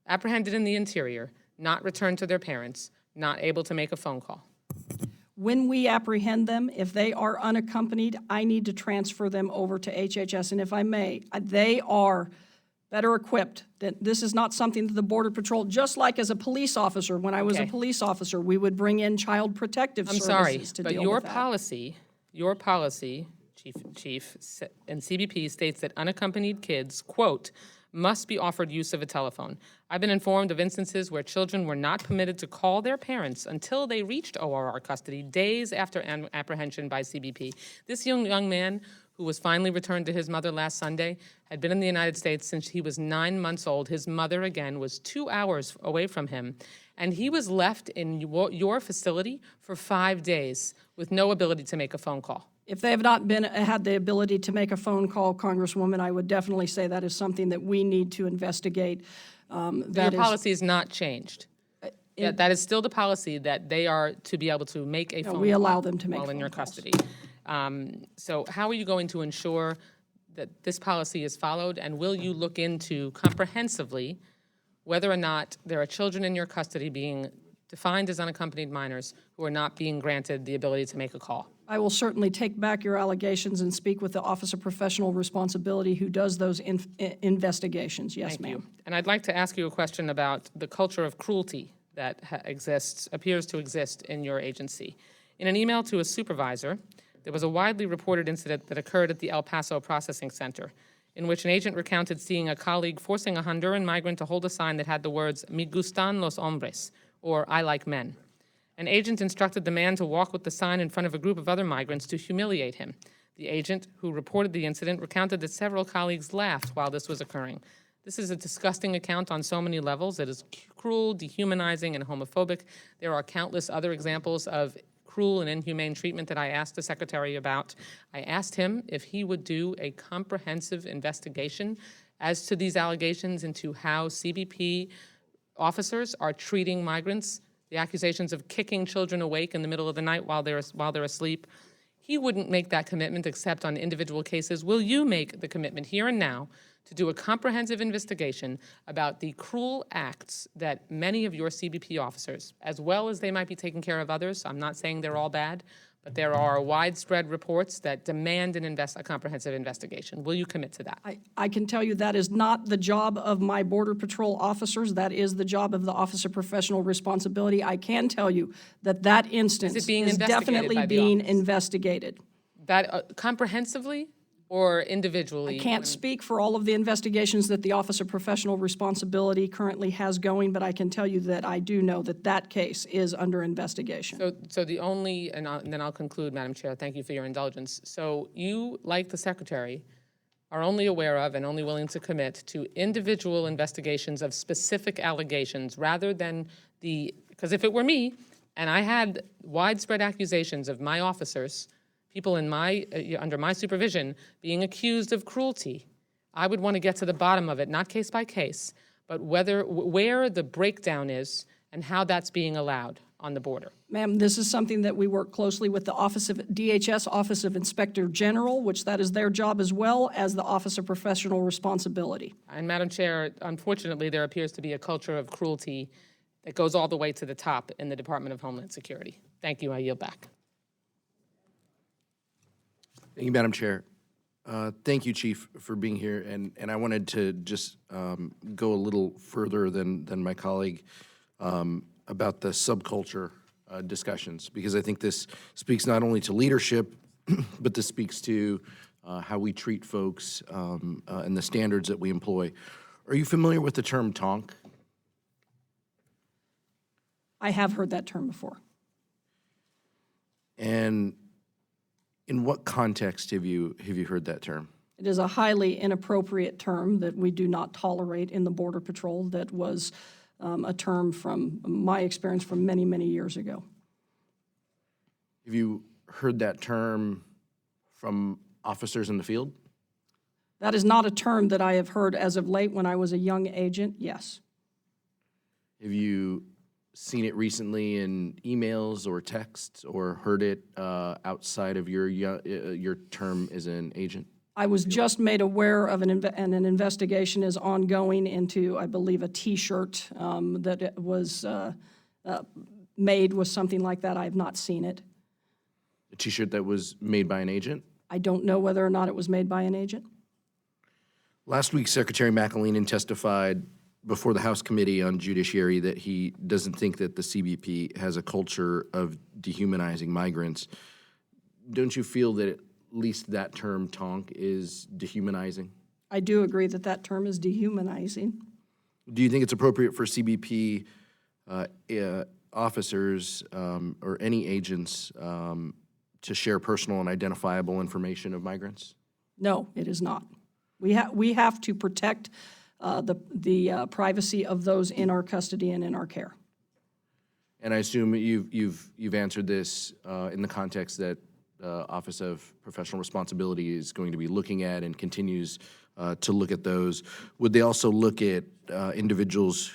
apprehended in the interior, not returned to their parents, not able to make a phone call. When we apprehend them, if they are unaccompanied, I need to transfer them over to HHS. And if I may, they are better equipped. That this is not something that the Border Patrol, just like as a police officer, when I was a police officer, we would bring in child protective services to deal with that. Your policy, Chief, and CBP states that unaccompanied kids, quote, must be offered use of a telephone. I've been informed of instances where children were not permitted to call their parents until they reached ORR custody days after apprehension by CBP. This young man, who was finally returned to his mother last Sunday, had been in the United States since he was 9 months old. His mother, again, was 2 hours away from him, and he was left in your facility for 5 days with no ability to make a phone call. If they have not had the ability to make a phone call, Congresswoman, I would definitely say that is something that we need to investigate. Your policy is not changed. That is still the policy, that they are to be able to make a phone call. We allow them to make while in phone your calls. custody. So how are you going to ensure that this policy is followed, and will you look into comprehensively whether or not there are children in your custody being defined as unaccompanied minors who are not being granted the ability to make a call? I will certainly take back your allegations and speak with the Office of Professional Responsibility who does those investigations. Yes, ma'am. Thank you. And I'd like to ask you a question about the culture of cruelty that appears to exist in your agency. In an email to a supervisor, there was a widely reported incident that occurred at the El Paso Processing Center, in which an agent recounted seeing a colleague forcing a Honduran migrant to hold a sign that had the words, "Me gustan los hombres," or "I like men." An agent instructed the man to walk with the sign in front of a group of other migrants to humiliate him. The agent, who reported the incident, recounted that several colleagues laughed while this was occurring. This is a disgusting account on so many levels. It is cruel, dehumanizing, and homophobic. There are countless other examples of cruel and inhumane treatment that I asked the Secretary about. I asked him if he would do a comprehensive investigation as to these allegations into how CBP officers are treating migrants, the accusations of kicking children awake in the middle of the night while they're asleep. He wouldn't make that commitment except on individual cases. Will you make the commitment here and now to do a comprehensive investigation about the cruel acts that many of your CBP officers, as well as they might be taking care of others, I'm not saying they're all bad, but there are widespread reports that demand a comprehensive investigation. Will you commit to that? I can tell you that is not the job of my Border Patrol officers. That is the job of the Office of Professional Responsibility. I can tell you that that instance being is investigated definitely by the being office? investigated. That comprehensively or individually? I can't speak for all of the investigations that the Office of Professional Responsibility currently has going, but I can tell you that I do know that that case is under investigation. So the only, and then I'll conclude, Madam Chair, thank you for your indulgence. So you, like the Secretary, are only aware of and only willing to commit to individual investigations of specific allegations rather than because if it were me and I had widespread accusations of my officers, people in under my supervision being accused of cruelty, I would want to get to the bottom of it, not case by case, but where the breakdown is and how that's being allowed on the border. Ma'am, this is something that we work closely with the DHS Office of Inspector General, which that is their job, as well as the Office of Professional Responsibility. And Madam Chair, unfortunately, there appears to be a culture of cruelty that goes all the way to the top in the Department of Homeland Security. Thank you. I yield back. Thank you, Madam Chair. Thank you, Chief, for being here. And I wanted to just go a little further than my colleague about the subculture discussions, because I think this speaks not only to leadership, but this speaks to how we treat folks and the standards that we employ. Are you familiar with the term tonk? I have heard that term before. And in what context have you heard that term? It is a highly inappropriate term that we do not tolerate in the Border Patrol. That was a term from my experience from many, many years ago. Have you heard that term from officers in the field? That is not a term that I have heard as of late. When I was a young agent, yes. Have you seen it recently in emails or texts, or heard it outside of your term as an agent? I was just made aware of and an investigation is ongoing into, I believe, a T-shirt that was made with something like that. I have not seen it. A T-shirt that was made by an agent? I don't know whether or not it was made by an agent. Last week, Secretary McAleenan testified before the House Committee on Judiciary that he doesn't think that the CBP has a culture of dehumanizing migrants. Don't you feel that at least that term, tonk, is dehumanizing? I do agree that that term is dehumanizing. Do you think it's appropriate for CBP officers or any agents to share personal and identifiable information of migrants? No, it is not. We have to protect the privacy of those in our custody and in our care. And I assume you've answered this in the context that the Office of Professional Responsibility is going to be looking at and continues to look at those. Would they also look at individuals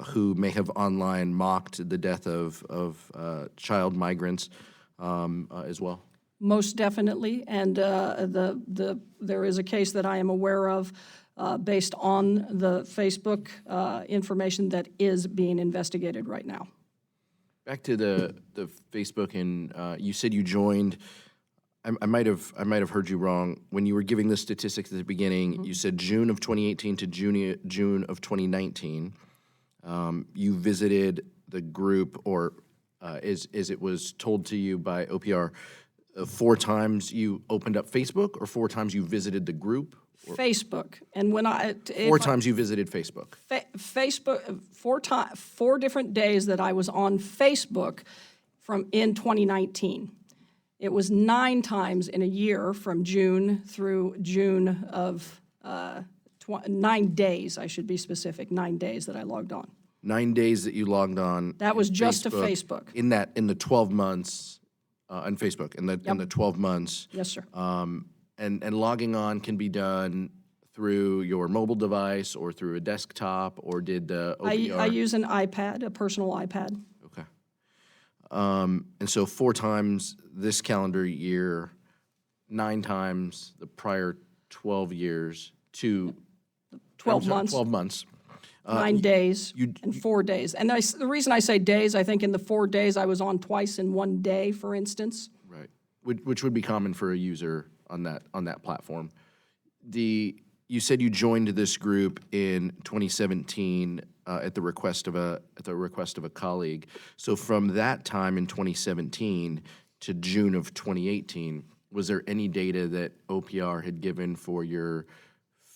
who may have online mocked the death of child migrants as well? Most definitely, and there is a case that I am aware of based on the Facebook information that is being investigated right now. Back to the Facebook, and you said you joined. I might have heard you wrong when you were giving the statistics at the beginning. Mm-hmm. You said June of 2018 to June of 2019. You visited the group, or as it was told to you by OPR, 4 times you opened up Facebook, or 4 times you visited the group? Facebook, and when 4 times you visited Facebook. Facebook, 4 different days that I was on Facebook in 2019. It was 9 times in a year from June through June of 9 days. I should be specific. 9 days that I logged on. 9 days that you logged on. That was just to Facebook. In the 12 months on Facebook in the 12 months. Yes, sir. And logging on can be done through your mobile device or through a desktop, or did the OPR? I use an iPad, a personal iPad. Okay. And so 4 times this calendar year, 9 times the prior 12 years, 12 months. 12 months. 9 days and 4 days. And the reason I say days, I think in the 4 days, I was on twice in 1 day, for instance. Right, which would be common for a user on that platform. You said you joined this group in 2017 at the request of a colleague. So from that time in 2017 to June of 2018, was there any data that OPR had given for your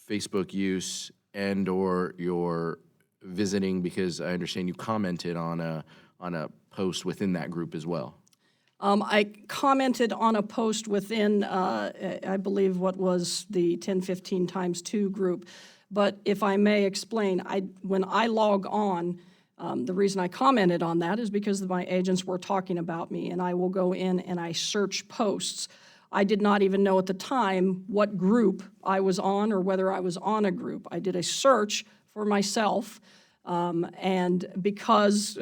Facebook use and/or your visiting? Because I understand you commented on a post within that group as well. I commented on a post within, I believe, what was the 1015 times 2 group. But if I may explain, when I log on, the reason I commented on that is because my agents were talking about me, and I will go in and I search posts. I did not even know at the time what group I was on or whether I was on a group. I did a search for myself, and because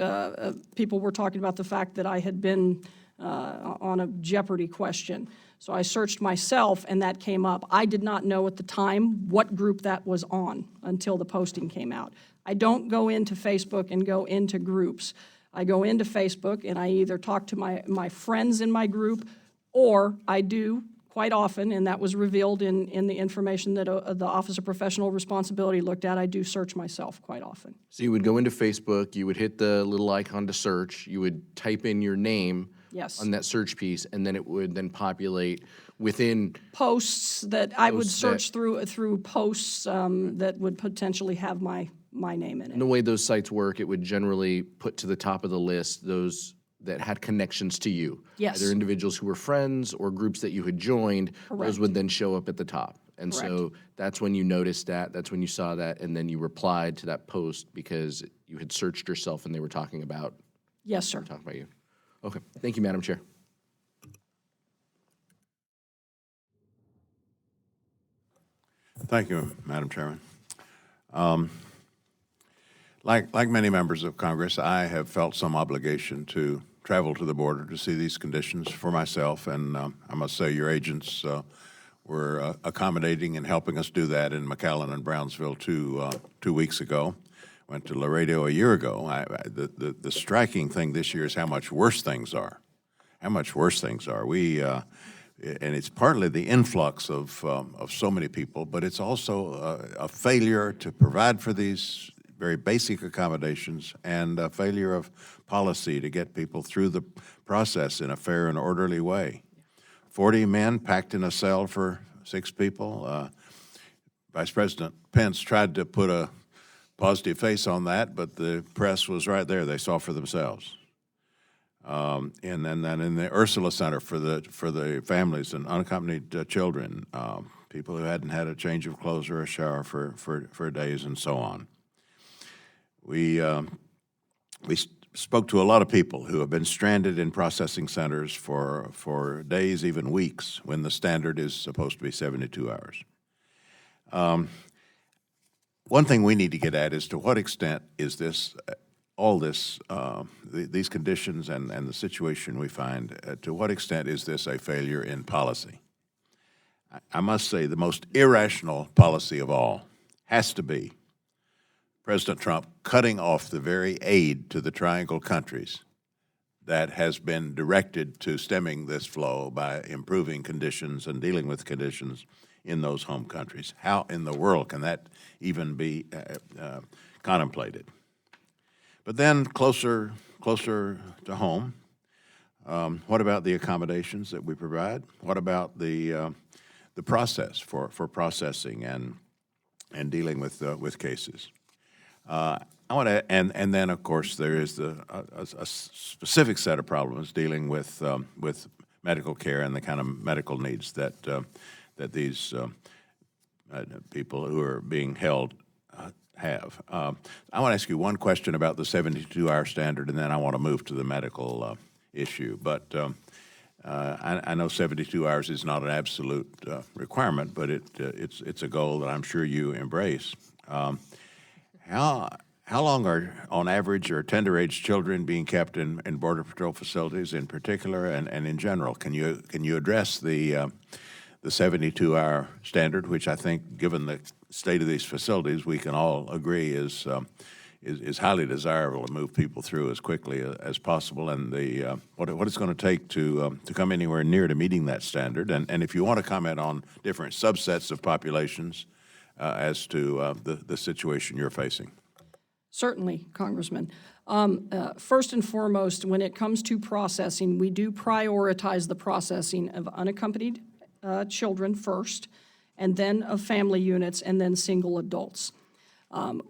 people were talking about the fact that I had been on a Jeopardy question. So I searched myself, and that came up. I did not know at the time what group that was on until the posting came out. I don't go into Facebook and go into groups. I go into Facebook, and I either talk to my friends in my group, or I do quite often, and that was revealed in the information that the Office of Professional Responsibility looked at, I do search myself quite often. So you would go into Facebook, you would hit the little icon to search, you would type in your name Yes. on that search piece, and then it would then populate within Posts that I would Posts search through posts that would potentially have my name in And the it. way those sites work, it would generally put to the top of the list those that had connections to you. Yes. Either individuals who were friends or groups that you had joined, Correct. those would then show up at the top. And so that's when you noticed that, that's when you saw that, and then you replied to that post because you had searched yourself and they were talking about Yes, sir. you. Okay, thank you, Madam Chair. Thank you, Madam Chairman. Like many members of Congress, I have felt some obligation to travel to the border to see these conditions for myself, and I must say your agents were accommodating and helping us do that in McAllen and Brownsville 2 weeks ago. Went to Laredo a year ago. The striking thing this year is how much worse things are. How much worse things are. And it's partly the influx of so many people, but it's also a failure to provide for these very basic accommodations and a failure of policy to get people through the process in a fair and orderly way. 40 men packed in a cell for 6 people. Vice President Pence tried to put a positive face on that, but the press was right there. They saw for themselves. And then in the Ursula Center for the families and unaccompanied children, people who hadn't had a change of clothes or a shower for days and so on. We spoke to a lot of people who have been stranded in processing centers for days, even weeks, when the standard is supposed to be 72 hours. One thing we need to get at is to what extent is this, these conditions and the situation we find, to what extent is this a failure in policy? I must say the most irrational policy of all has to be President Trump cutting off the very aid to the Triangle countries that has been directed to stemming this flow by improving conditions and dealing with conditions in those home countries. How in the world can that even be contemplated? But then closer to home, what about the accommodations that we provide? What about the process for processing and dealing with cases? I want to, and then of course there is a specific set of problems dealing with medical care and the kind of medical needs that these people who are being held have. I want to ask you one question about the 72-hour standard, and then I want to move to the medical issue. But I know 72 hours is not an absolute requirement, but it's a goal that I'm sure you embrace. How long are, on average, are tender-age children being kept in Border Patrol facilities in particular and in general? Can you address the 72-hour standard, which I think, given the state of these facilities, we can all agree is highly desirable to move people through as quickly as possible, and what it's going to take to come anywhere near to meeting that standard. And if you want to comment on different subsets of populations as to the situation you're facing. Certainly, Congressman. First and foremost, when it comes to processing, we do prioritize the processing of unaccompanied children first, and then of family units, and then single adults.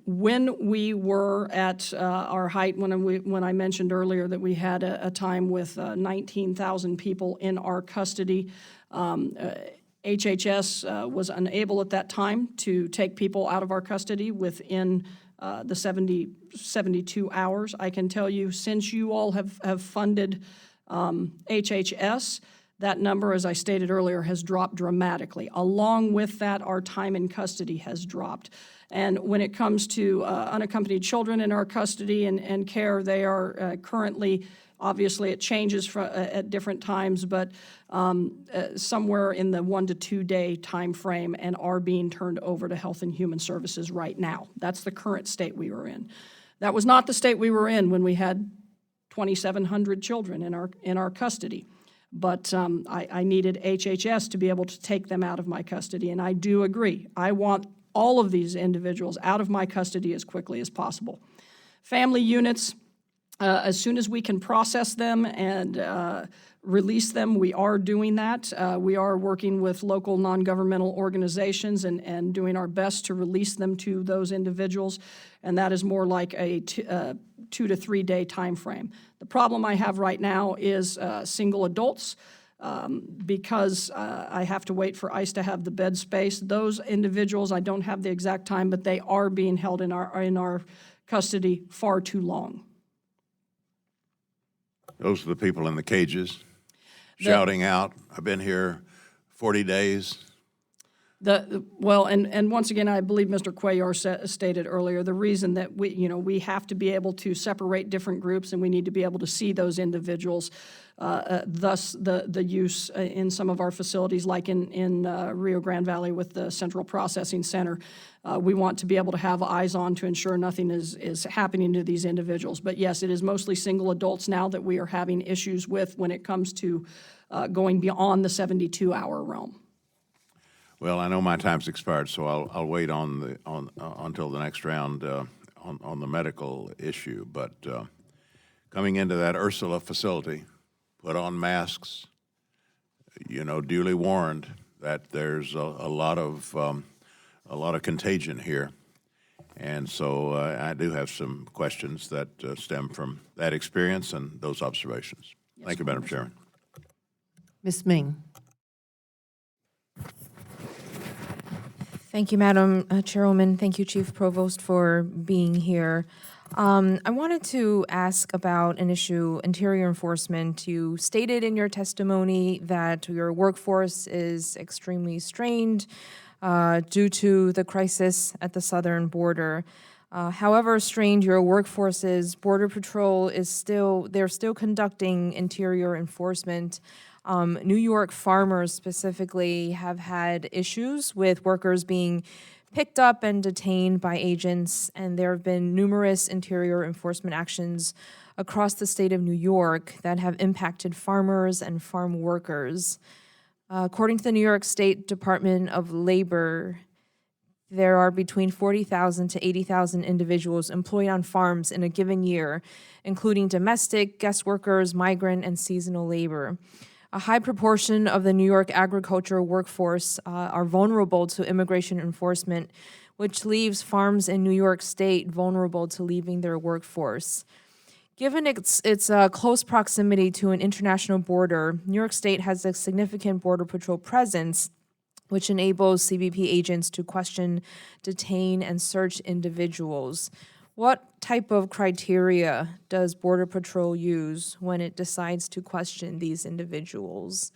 When we were at our height, when I mentioned earlier that we had a time with 19,000 people in our custody, HHS was unable at that time to take people out of our custody within the 72 hours. I can tell you, since you all have funded HHS, that number, as I stated earlier, has dropped dramatically. Along with that, our time in custody has dropped. And when it comes to unaccompanied children in our custody and care, they are currently, obviously it changes at different times, but somewhere in the 1 to 2 day time frame, and are being turned over to Health and Human Services right now. That's the current state we were in. That was not the state we were in when we had 2,700 children in our custody. But I needed HHS to be able to take them out of my custody, and I do agree. I want all of these individuals out of my custody as quickly as possible. Family units, as soon as we can process them and release them, we are doing that. We are working with local non-governmental organizations and doing our best to release them to those individuals, and that is more like a 2 to 3 day time frame. The problem I have right now is single adults. Because I have to wait for ICE to have the bed space. Those individuals, I don't have the exact time, but they are being held in our custody far too long. Those are the people in the cages shouting out, "I've been here 40 days." Well, and once again, I believe Mr. Cuellar stated earlier, the reason that we have to be able to separate different groups, and we need to be able to see those individuals. Thus, the use in some of our facilities, like in Rio Grande Valley with the Central Processing Center, we want to be able to have eyes on to ensure nothing is happening to these individuals. But yes, it is mostly single adults now that we are having issues with when it comes to going beyond the 72-hour realm. Well, I know my time's expired, so I'll wait until the next round on the medical issue. But coming into that Ursula facility, put on masks. Duly warned that there's a lot of contagion here, and so I do have some questions that stem from that experience and those observations. Yes, Thank you, Madam Chairman. Ms. Ming. Thank you, Madam Chairwoman. Thank you, Chief Provost, for being here. I wanted to ask about an issue, interior enforcement. You stated in your testimony that your workforce is extremely strained due to the crisis at the southern border. However strained your workforce is, Border Patrol they're still conducting interior enforcement. New York farmers specifically have had issues with workers being picked up and detained by agents, and there have been numerous interior enforcement actions across the state of New York that have impacted farmers and farm workers. According to the New York State Department of Labor, there are between 40,000 to 80,000 individuals employed on farms in a given year, including domestic, guest workers, migrant, and seasonal labor. A high proportion of the New York agricultural workforce are vulnerable to immigration enforcement, which leaves farms in New York State vulnerable to leaving their workforce. Given its close proximity to an international border, New York State has a significant Border Patrol presence, which enables CBP agents to question, detain, and search individuals. What type of criteria does Border Patrol use when it decides to question these individuals?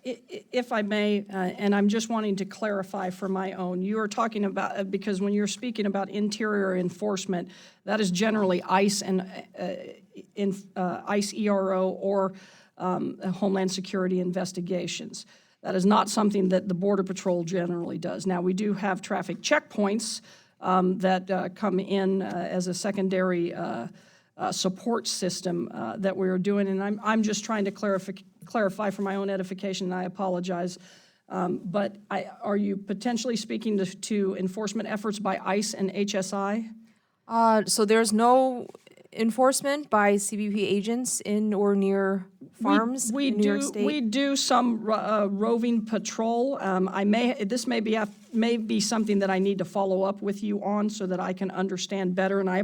If I may, and I'm just wanting to clarify for my own, you are talking about, because when you're speaking about interior enforcement, that is generally ICE and ICE ERO or Homeland Security investigations. That is not something that the Border Patrol generally does. Now, we do have traffic checkpoints that come in as a secondary support system that we're doing, and I'm just trying to clarify for my own edification, and I apologize. But are you potentially speaking to enforcement efforts by ICE and HSI? So there's no enforcement by CBP agents in or near farms in New York State? We do some roving patrol. This may be something that I need to follow up with you on so that I can understand better, and I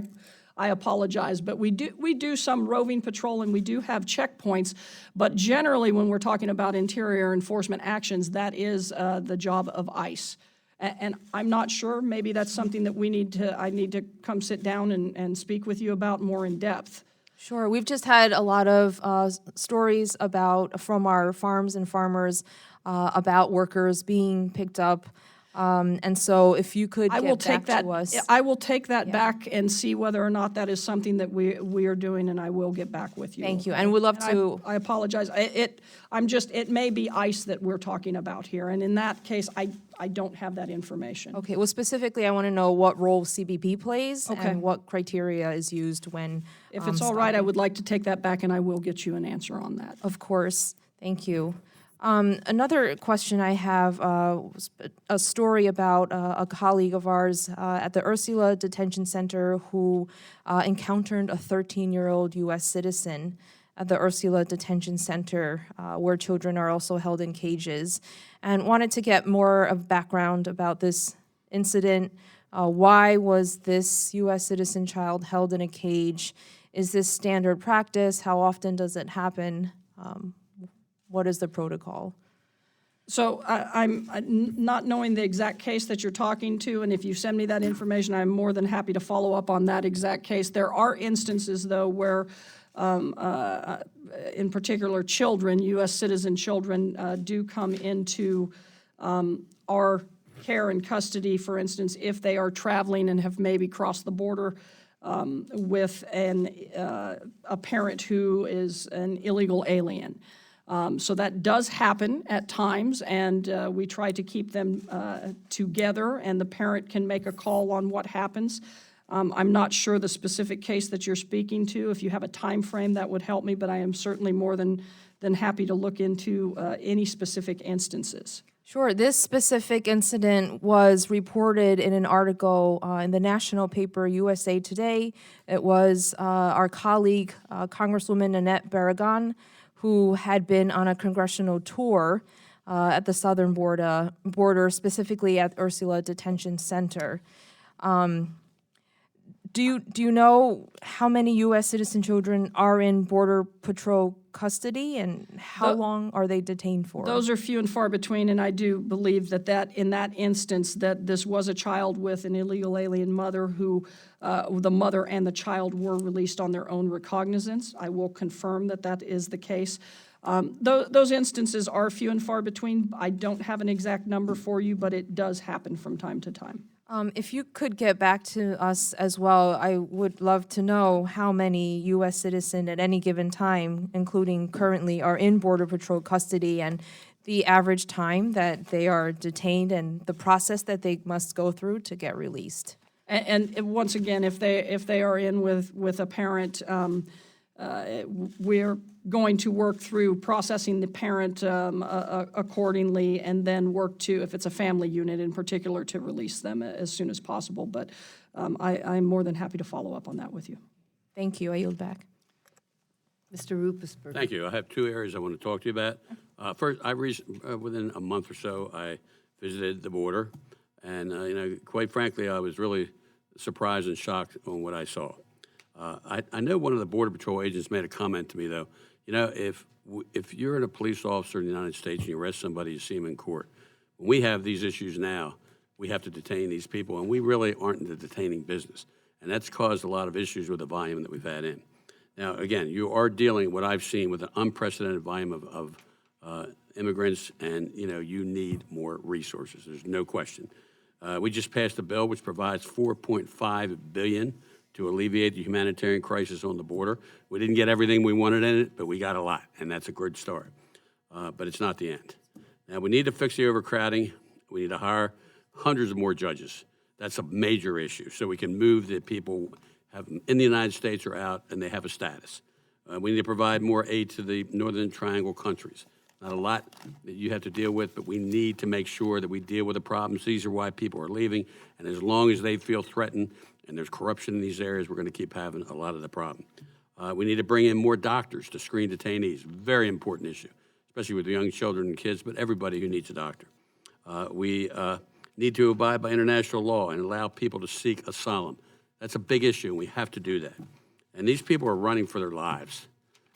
apologize, but we do some roving patrol and we do have checkpoints, but generally when we're talking about interior enforcement actions, that is the job of ICE. And I'm not sure, maybe that's something that I need to come sit down and speak with you about more in depth. Sure. We've just had a lot of stories from our farms and farmers about workers being picked up. And so if you could get back to us. I will take that back and see whether or not that is something that we are doing, and I will get back with you. Thank you. And we'd love to. I apologize. It may be ICE that we're talking about here, and in that case, I don't have that information. Okay. Well, specifically, I want to know what role CBP plays Okay. and what criteria is used when. If it's all right, I would like to take that back, and I will get you an answer on that. Of course. Thank you. Another question I have, a story about a colleague of ours at the Ursula Detention Center who encountered a 13-year-old U.S. citizen at the Ursula Detention Center, where children are also held in cages, and wanted to get more of background about this incident. Why was this U.S. citizen child held in a cage? Is this standard practice? How often does it happen? What is the protocol? So I'm not knowing the exact case that you're talking to, and if you send me that information, I'm more than happy to follow up on that exact case. There are instances, though, where, in particular, children, U.S. citizen children, do come into our care and custody, for instance, if they are traveling and have maybe crossed the border with a parent who is an illegal alien. So that does happen at times, and we try to keep them together, and the parent can make a call on what happens. I'm not sure the specific case that you're speaking to. If you have a time frame, that would help me, but I am certainly more than happy to look into any specific instances. Sure. This specific incident was reported in an article in the national paper USA Today. It was our colleague, Congresswoman Annette Barragan, who had been on a congressional tour at the southern border, specifically at Ursula Detention Center. Do you know how many U.S. citizen children are in Border Patrol custody, and how long are they detained for? Those are few and far between, and I do believe that in that instance that this was a child with an illegal alien mother who the mother and the child were released on their own recognizance. I will confirm that is the case. Those instances are few and far between. I don't have an exact number for you, but it does happen from time to time. If you could get back to us as well, I would love to know how many U.S. citizens at any given time, including currently, are in Border Patrol custody and the average time that they are detained and the process that they must go through to get released. And once again, if they are in with a parent, we're going to work through processing the parent accordingly, and then work to, if it's a family unit in particular, to release them as soon as possible. But I'm more than happy to follow up on that with you. Thank you. I yield back. Mr. Rupesberg. Thank you. I have two areas I want to talk to you about. First, within a month or so, I visited the border, and quite frankly, I was really surprised and shocked on what I saw. I know one of the Border Patrol agents made a comment to me, though. If you're a police officer in the United States and you arrest somebody, you see them in court. When we have these issues now, we have to detain these people, and we really aren't in the detaining business. And that's caused a lot of issues with the volume that we've had in. Now, again, you are dealing, what I've seen, with an unprecedented volume of immigrants, and, you need more resources. There's no question. We just passed a bill which provides $4.5 billion to alleviate the humanitarian crisis on the border. We didn't get everything we wanted in it, but we got a lot, and that's a good start. But it's not the end. Now, we need to fix the overcrowding. We need to hire hundreds of more judges. That's a major issue, so we can move the people in the United States or out, and they have a status. We need to provide more aid to the Northern Triangle countries. Not a lot that you have to deal with, but we need to make sure that we deal with the problems. These are why people are leaving, and as long as they feel threatened and there's corruption in these areas, we're going to keep having a lot of the problem. We need to bring in more doctors to screen detainees. Very important issue, especially with the young children and kids, but everybody who needs a doctor. We need to abide by international law and allow people to seek asylum. That's a big issue, and we have to do that. And these people are running for their lives.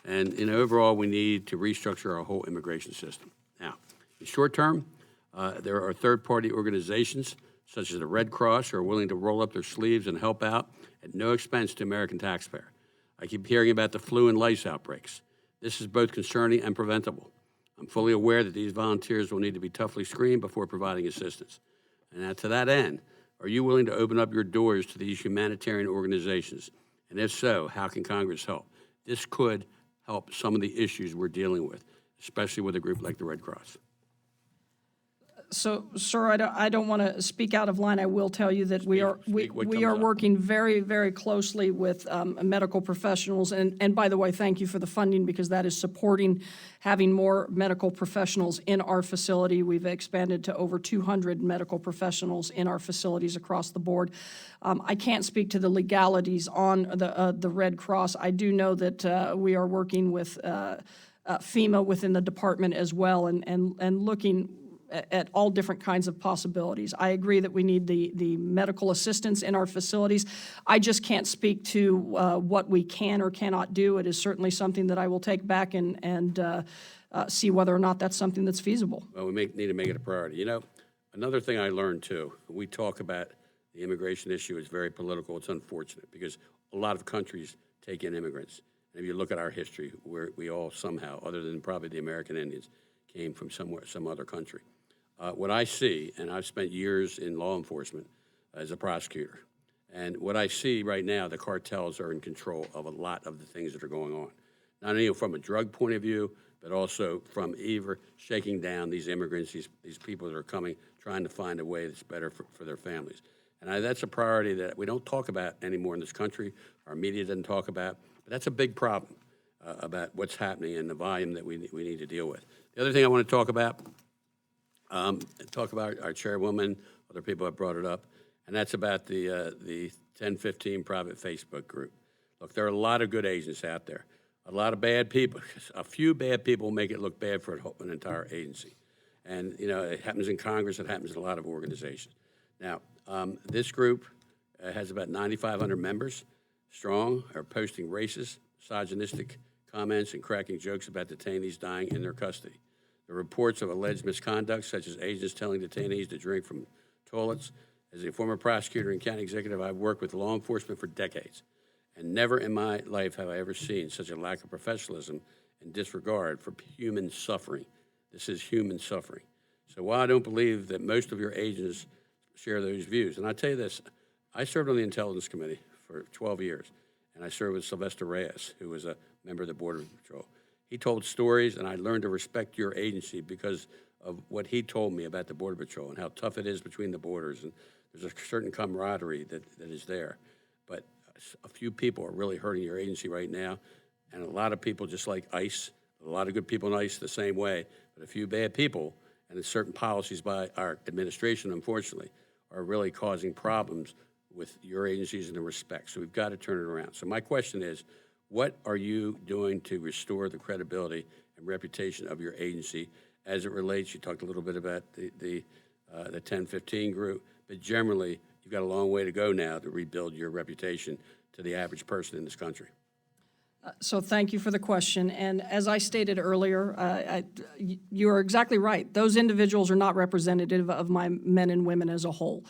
And overall, we need to restructure our whole immigration system. Now, in short term, there are third-party organizations, such as the Red Cross, who are willing to roll up their sleeves and help out at no expense to American taxpayer. I keep hearing about the flu and lice outbreaks. This is both concerning and preventable. I'm fully aware that these volunteers will need to be toughly screened before providing assistance. And to that end, are you willing to open up your doors to these humanitarian organizations? And if so, how can Congress help? This could help some of the issues we're dealing with, especially with a group like the Red Cross. So, sir, I don't want to speak out of line. I will tell you that we are working very, very closely with medical professionals. And by the way, thank you for the funding, because that is supporting having more medical professionals in our facility. We've expanded to over 200 medical professionals in our facilities across the board. I can't speak to the legalities on the Red Cross. I do know that we are working with FEMA within the department as well, and looking at all different kinds of possibilities. I agree that we need the medical assistance in our facilities. I just can't speak to what we can or cannot do. It is certainly something that I will take back and see whether or not that's something that's feasible. Well, we need to make it a priority. Another thing I learned too, we talk about the immigration issue is very political. It's unfortunate because a lot of countries take in immigrants. And if you look at our history, we all somehow, other than probably the American Indians, came from some other country. What I see, and I've spent years in law enforcement as a prosecutor, and what I see right now, the cartels are in control of a lot of the things that are going on. Not only from a drug point of view, but also from either shaking down these immigrants, these people that are coming, trying to find a way that's better for their families. And that's a priority that we don't talk about anymore in this country. Our media doesn't talk about, but that's a big problem about what's happening and the volume that we need to deal with. The other thing I want to talk about our chairwoman, other people have brought it up, and that's about the 1015 private Facebook group. Look, there are a lot of good agents out there. A lot of bad people. A few bad people make it look bad for an entire agency. And, it happens in Congress. It happens in a lot of organizations. Now, this group has about 9,500 members strong, are posting racist, misogynistic comments and cracking jokes about detainees dying in their custody. The reports of alleged misconduct, such as agents telling detainees to drink from toilets. As a former prosecutor and county executive, I've worked with law enforcement for decades, and never in my life have I ever seen such a lack of professionalism and disregard for human suffering. This is human suffering. So while I don't believe that most of your agents share those views, and I tell you this, I served on the Intelligence Committee for 12 years, and I served with Sylvester Reyes, who was a member of the Border Patrol. He told stories, and I learned to respect your agency because of what he told me about the Border Patrol and how tough it is between the borders, and there's a certain camaraderie that is there. But a few people are really hurting your agency right now, and a lot of people, just like ICE, a lot of good people in ICE the same way, but a few bad people, and certain policies by our administration, unfortunately, are really causing problems with your agencies and the respect. So we've got to turn it around. So my question is, what are you doing to restore the credibility and reputation of your agency as it relates? You talked a little bit about the 1015 group, but generally, you've got a long way to go now to rebuild your reputation to the average person in this country. So thank you for the question. And as I stated earlier, you are exactly right. Those individuals are not representative of my men and women as a whole.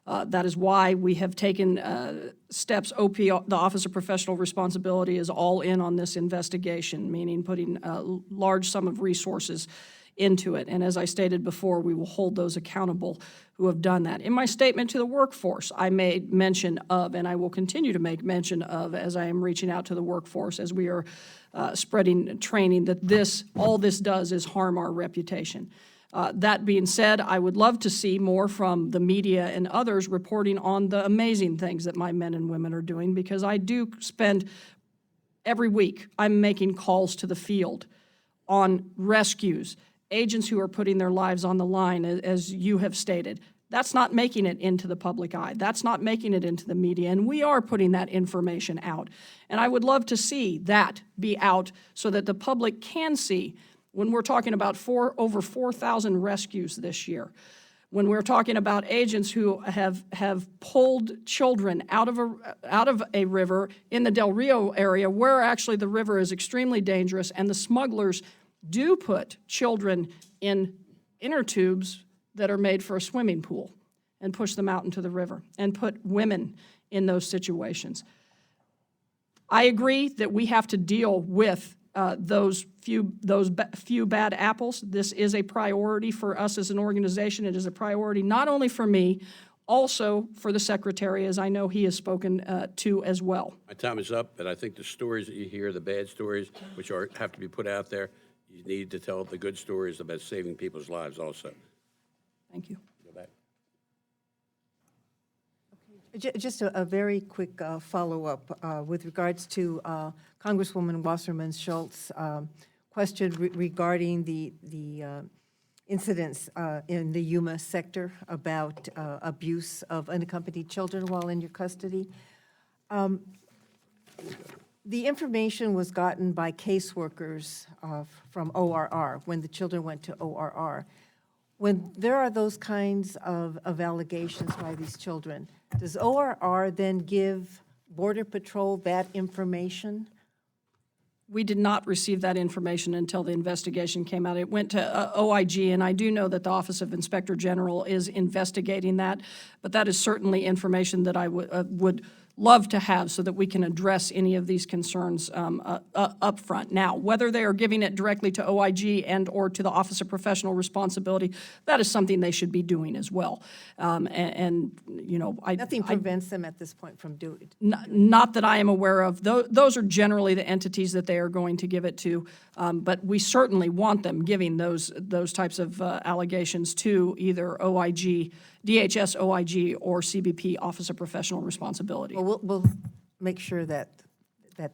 That is why we have taken steps. the Office of Professional Responsibility, is all in on this investigation, meaning putting a large sum of resources into it. And as I stated before, we will hold those accountable who have done that. In my statement to the workforce, I made mention of, and I will continue to make mention of, as I am reaching out to the workforce, as we are spreading training, that all this does is harm our reputation. That being said, I would love to see more from the media and others reporting on the amazing things that my men and women are doing, because I do spend every week, I'm making calls to the field on rescues, agents who are putting their lives on the line, as you have stated. That's not making it into the public eye. That's not making it into the media, and we are putting that information out. And I would love to see that be out so that the public can see, when we're talking about over 4,000 rescues this year, when we're talking about agents who have pulled children out of a river in the Del Rio area, where actually the river is extremely dangerous, and the smugglers do put children in inner tubes that are made for a swimming pool and push them out into the river and put women in those situations. I agree that we have to deal with those few bad apples. This is a priority for us as an organization. It is a priority not only for me, also for the Secretary, as I know he has spoken to as well. My time is up, but I think the stories that you hear, the bad stories, which have to be put out there, you need to tell the good stories about saving people's lives also. Thank you. Go back. Just a very quick follow-up with regards to Congresswoman Wasserman-Schultz's question regarding the incidents in the Yuma sector about abuse of unaccompanied children while in your custody. The information was gotten by caseworkers from ORR when the children went to ORR. When there are those kinds of allegations by these children, does ORR then give Border Patrol that information? We did not receive that information until the investigation came out. It went to OIG, and I do know that the Office of Inspector General is investigating that, but that is certainly information that I would love to have so that we can address any of these concerns up front. Now, whether they are giving it directly to OIG and or to the Office of Professional Responsibility, that is something they should be doing as well. And you know, Nothing prevents them at this point from doing it. Not that I am aware of. Those are generally the entities that they are going to give it to, but we certainly want them giving those types of allegations to either OIG, DHS, OIG, or CBP, Office of Professional Responsibility. Well, we'll make sure that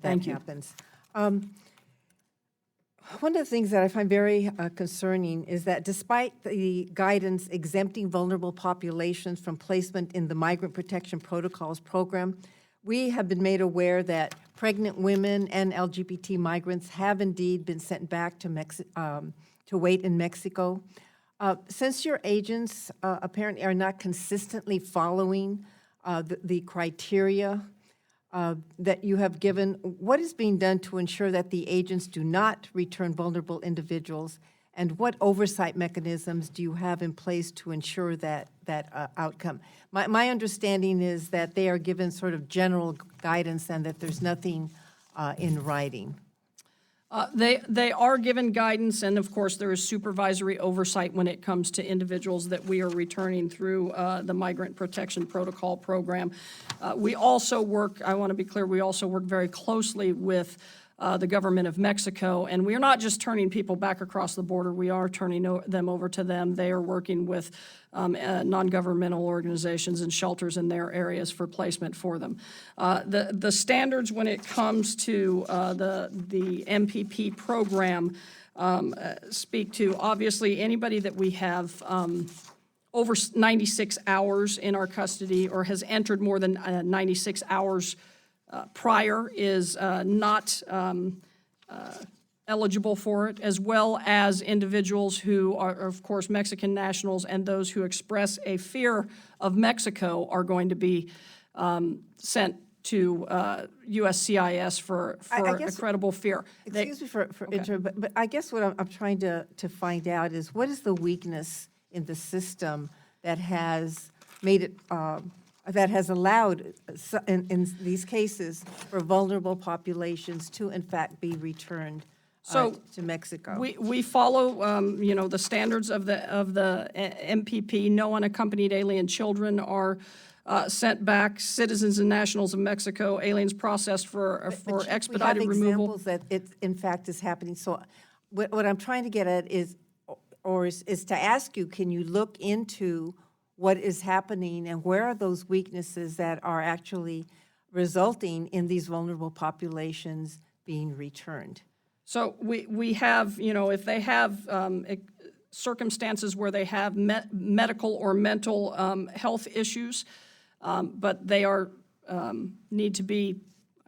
Thank you. happens. One of the things that I find very concerning is that despite the guidance exempting vulnerable populations from placement in the Migrant Protection Protocols program, we have been made aware that pregnant women and LGBT migrants have indeed been sent back to wait in Mexico. Since your agents apparently are not consistently following the criteria that you have given, what is being done to ensure that the agents do not return vulnerable individuals, and what oversight mechanisms do you have in place to ensure that outcome? My understanding is that they are given sort of general guidance and that there's nothing in writing. They are given guidance, and of course, there is supervisory oversight when it comes to individuals that we are returning through the Migrant Protection Protocol program. We also work, I want to be clear, we also work very closely with the government of Mexico, and we are not just turning people back across the border, we are turning them over to them. They are working with non-governmental organizations and shelters in their areas for placement for them. The standards when it comes to the MPP program speak to, obviously, anybody that we have over 96 hours in our custody or has entered more than 96 hours prior is not eligible for it, as well as individuals who are, of course, Mexican nationals, and those who express a fear of Mexico are going to be sent to USCIS for a credible fear. Excuse me for interrupting, but I guess what I'm trying to find out is what is the weakness in the system that has made it, that has allowed, in these cases, for vulnerable populations to in fact be returned to Mexico. We follow, the standards of the MPP. No unaccompanied alien children are sent back. Citizens and nationals of Mexico, aliens processed for But expedited we have removal. examples that it, in fact, is happening. So what I'm trying to get at is to ask you, can you look into what is happening and where are those weaknesses that are actually resulting in these vulnerable populations being returned? So we have, if they have circumstances where they have medical or mental health issues, but they are, need to be,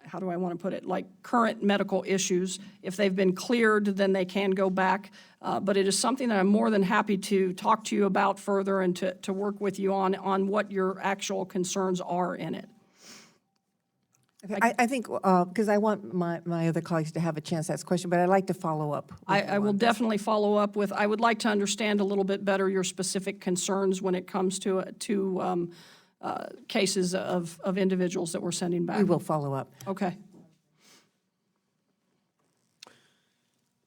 how do I want to put it, like current medical issues. If they've been cleared, then they can go back. But it is something that I'm more than happy to talk to you about further and to work with you on what your actual concerns are in it. Okay, I think, because I want my other colleagues to have a chance to ask questions, but I'd like to follow up. I will definitely follow up with, I would like to understand a little bit better your specific concerns when it comes to cases of individuals that we're sending back. We will follow up. Okay.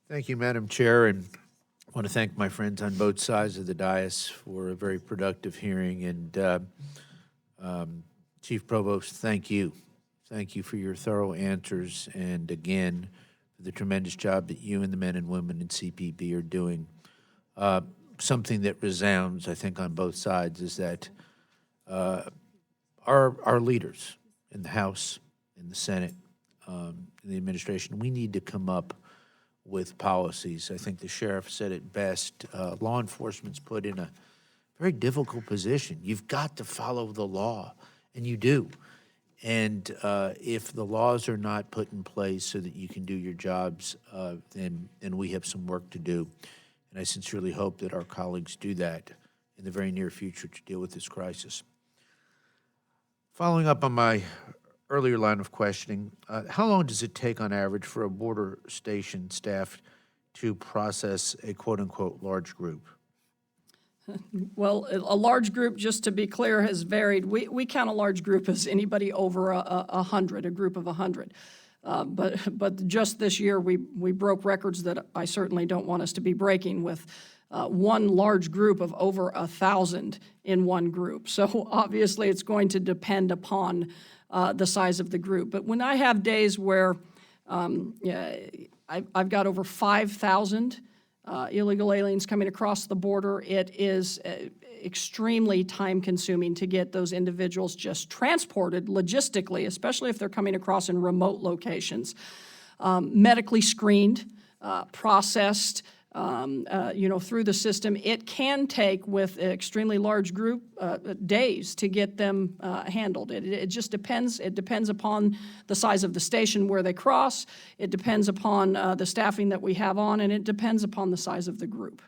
Thank you, Madam Chair, and I want to thank my friends on both sides of the dais for a very productive hearing. And Chief Provost, thank you. Thank you for your thorough answers, and again, for the tremendous job that you and the men and women in CPB are doing. Something that resounds, I think, on both sides is that our leaders in the House, in the Senate, in the administration, we need to come up with policies. I think the sheriff said it best. Law enforcement's put in a very difficult position. You've got to follow the law, and you do. And if the laws are not put in place so that you can do your jobs, then we have some work to do. And I sincerely hope that our colleagues do that in the very near future to deal with this crisis. Following up on my earlier line of questioning, how long does it take on average for a border station staff to process a quote-unquote large group? Well, a large group, just to be clear, has varied. We count a large group as anybody over 100, a group of 100. But just this year, we broke records that I certainly don't want us to be breaking, with one large group of over 1,000 in one group. So obviously, it's going to depend upon the size of the group. But when I have days where I've got over 5,000 illegal aliens coming across the border, it is extremely time-consuming to get those individuals just transported logistically, especially if they're coming across in remote locations, medically screened, processed, through the system. It can take, with an extremely large group, days to get them handled. It just depends. It depends upon the size of the station where they cross. It depends upon the staffing that we have on, and it depends upon the size of the group.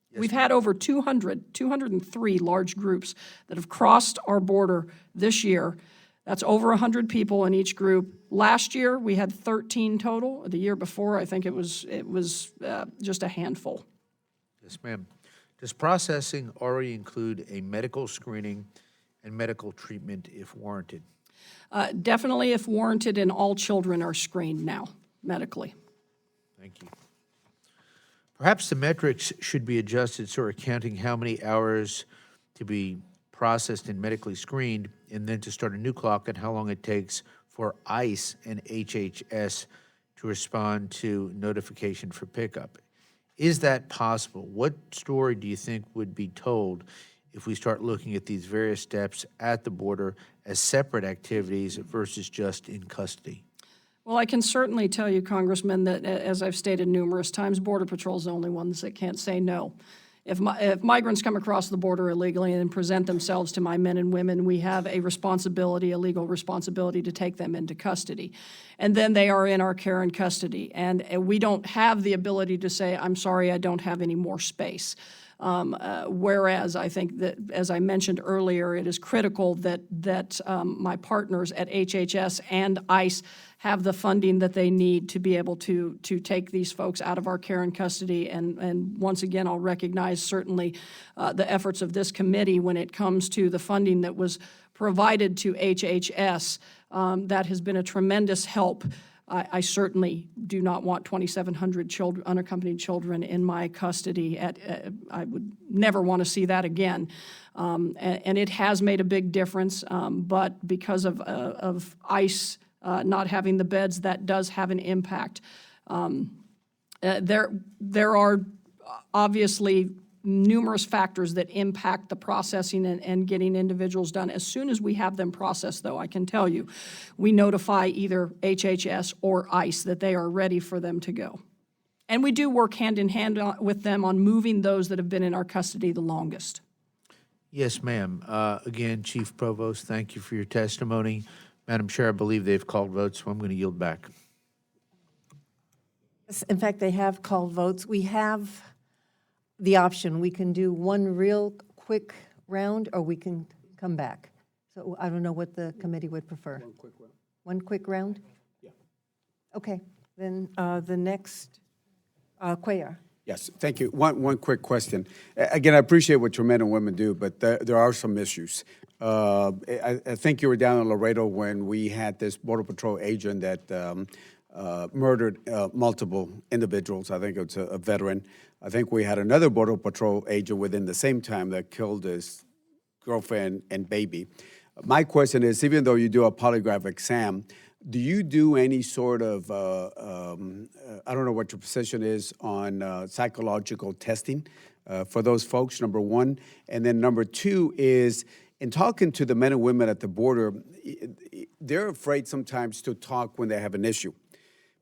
Yes, we've had over 203 large groups that have crossed our border this year. That's over 100 people in each group. Last year, we had 13 total. The year before, I think it was just a handful. Yes, ma'am. Does processing already include a medical screening and medical treatment if warranted? Definitely if warranted, and all children are screened now, medically. Thank you. Perhaps the metrics should be adjusted so we're counting how many hours to be processed and medically screened, and then to start a new clock and how long it takes for ICE and HHS to respond to notification for pickup. Is that possible? What story do you think would be told if we start looking at these various steps at the border as separate activities versus just in custody? Well, I can certainly tell you, Congressman, that as I've stated numerous times, Border Patrol is the only ones that can't say no. If migrants come across the border illegally and present themselves to my men and women, we have a responsibility, a legal responsibility, to take them into custody. And then they are in our care and custody. And we don't have the ability to say, I'm sorry, I don't have any more space. Whereas I think that, as I mentioned earlier, it is critical that my partners at HHS and ICE have the funding that they need to be able to take these folks out of our care and custody. And once again, I'll recognize certainly the efforts of this committee when it comes to the funding that was provided to HHS. That has been a tremendous help. I certainly do not want 2,700 children, unaccompanied children in my custody. I would never want to see that again. And it has made a big difference, but because of ICE not having the beds, that does have an impact. There are obviously numerous factors that impact the processing and getting individuals done. As soon as we have them processed, though, I can tell you, we notify either HHS or ICE that they are ready for them to go. And we do work hand in hand with them on moving those that have been in our custody the longest. Yes, ma'am. Again, Chief Provost, thank you for your testimony. Madam Chair, I believe they've called votes, so I'm going to yield back. In fact, they have called votes. We have the option. We can do one real quick round, or we can come back. So I don't know what the committee would prefer. One quick round. One quick round? Yeah. Okay, then the next, Cuellar. Yes, thank you. One quick question. Again, I appreciate what your men and women do, but there are some issues. I think you were down in Laredo when we had this Border Patrol agent that murdered multiple individuals. I think it's a veteran. I think we had another Border Patrol agent within the same time that killed his girlfriend and baby. My question is, even though you do a polygraph exam, do you do any sort of, I don't know what your position is on psychological testing for those folks, number one? And then number two is, in talking to the men and women at the border, they're afraid sometimes to talk when they have an issue.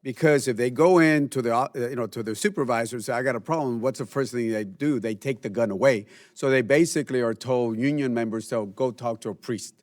Because if they go in to the, to their supervisors, say, I got a problem, what's the first thing they do? They take the gun away. So they basically are told, union members, to go talk to a priest.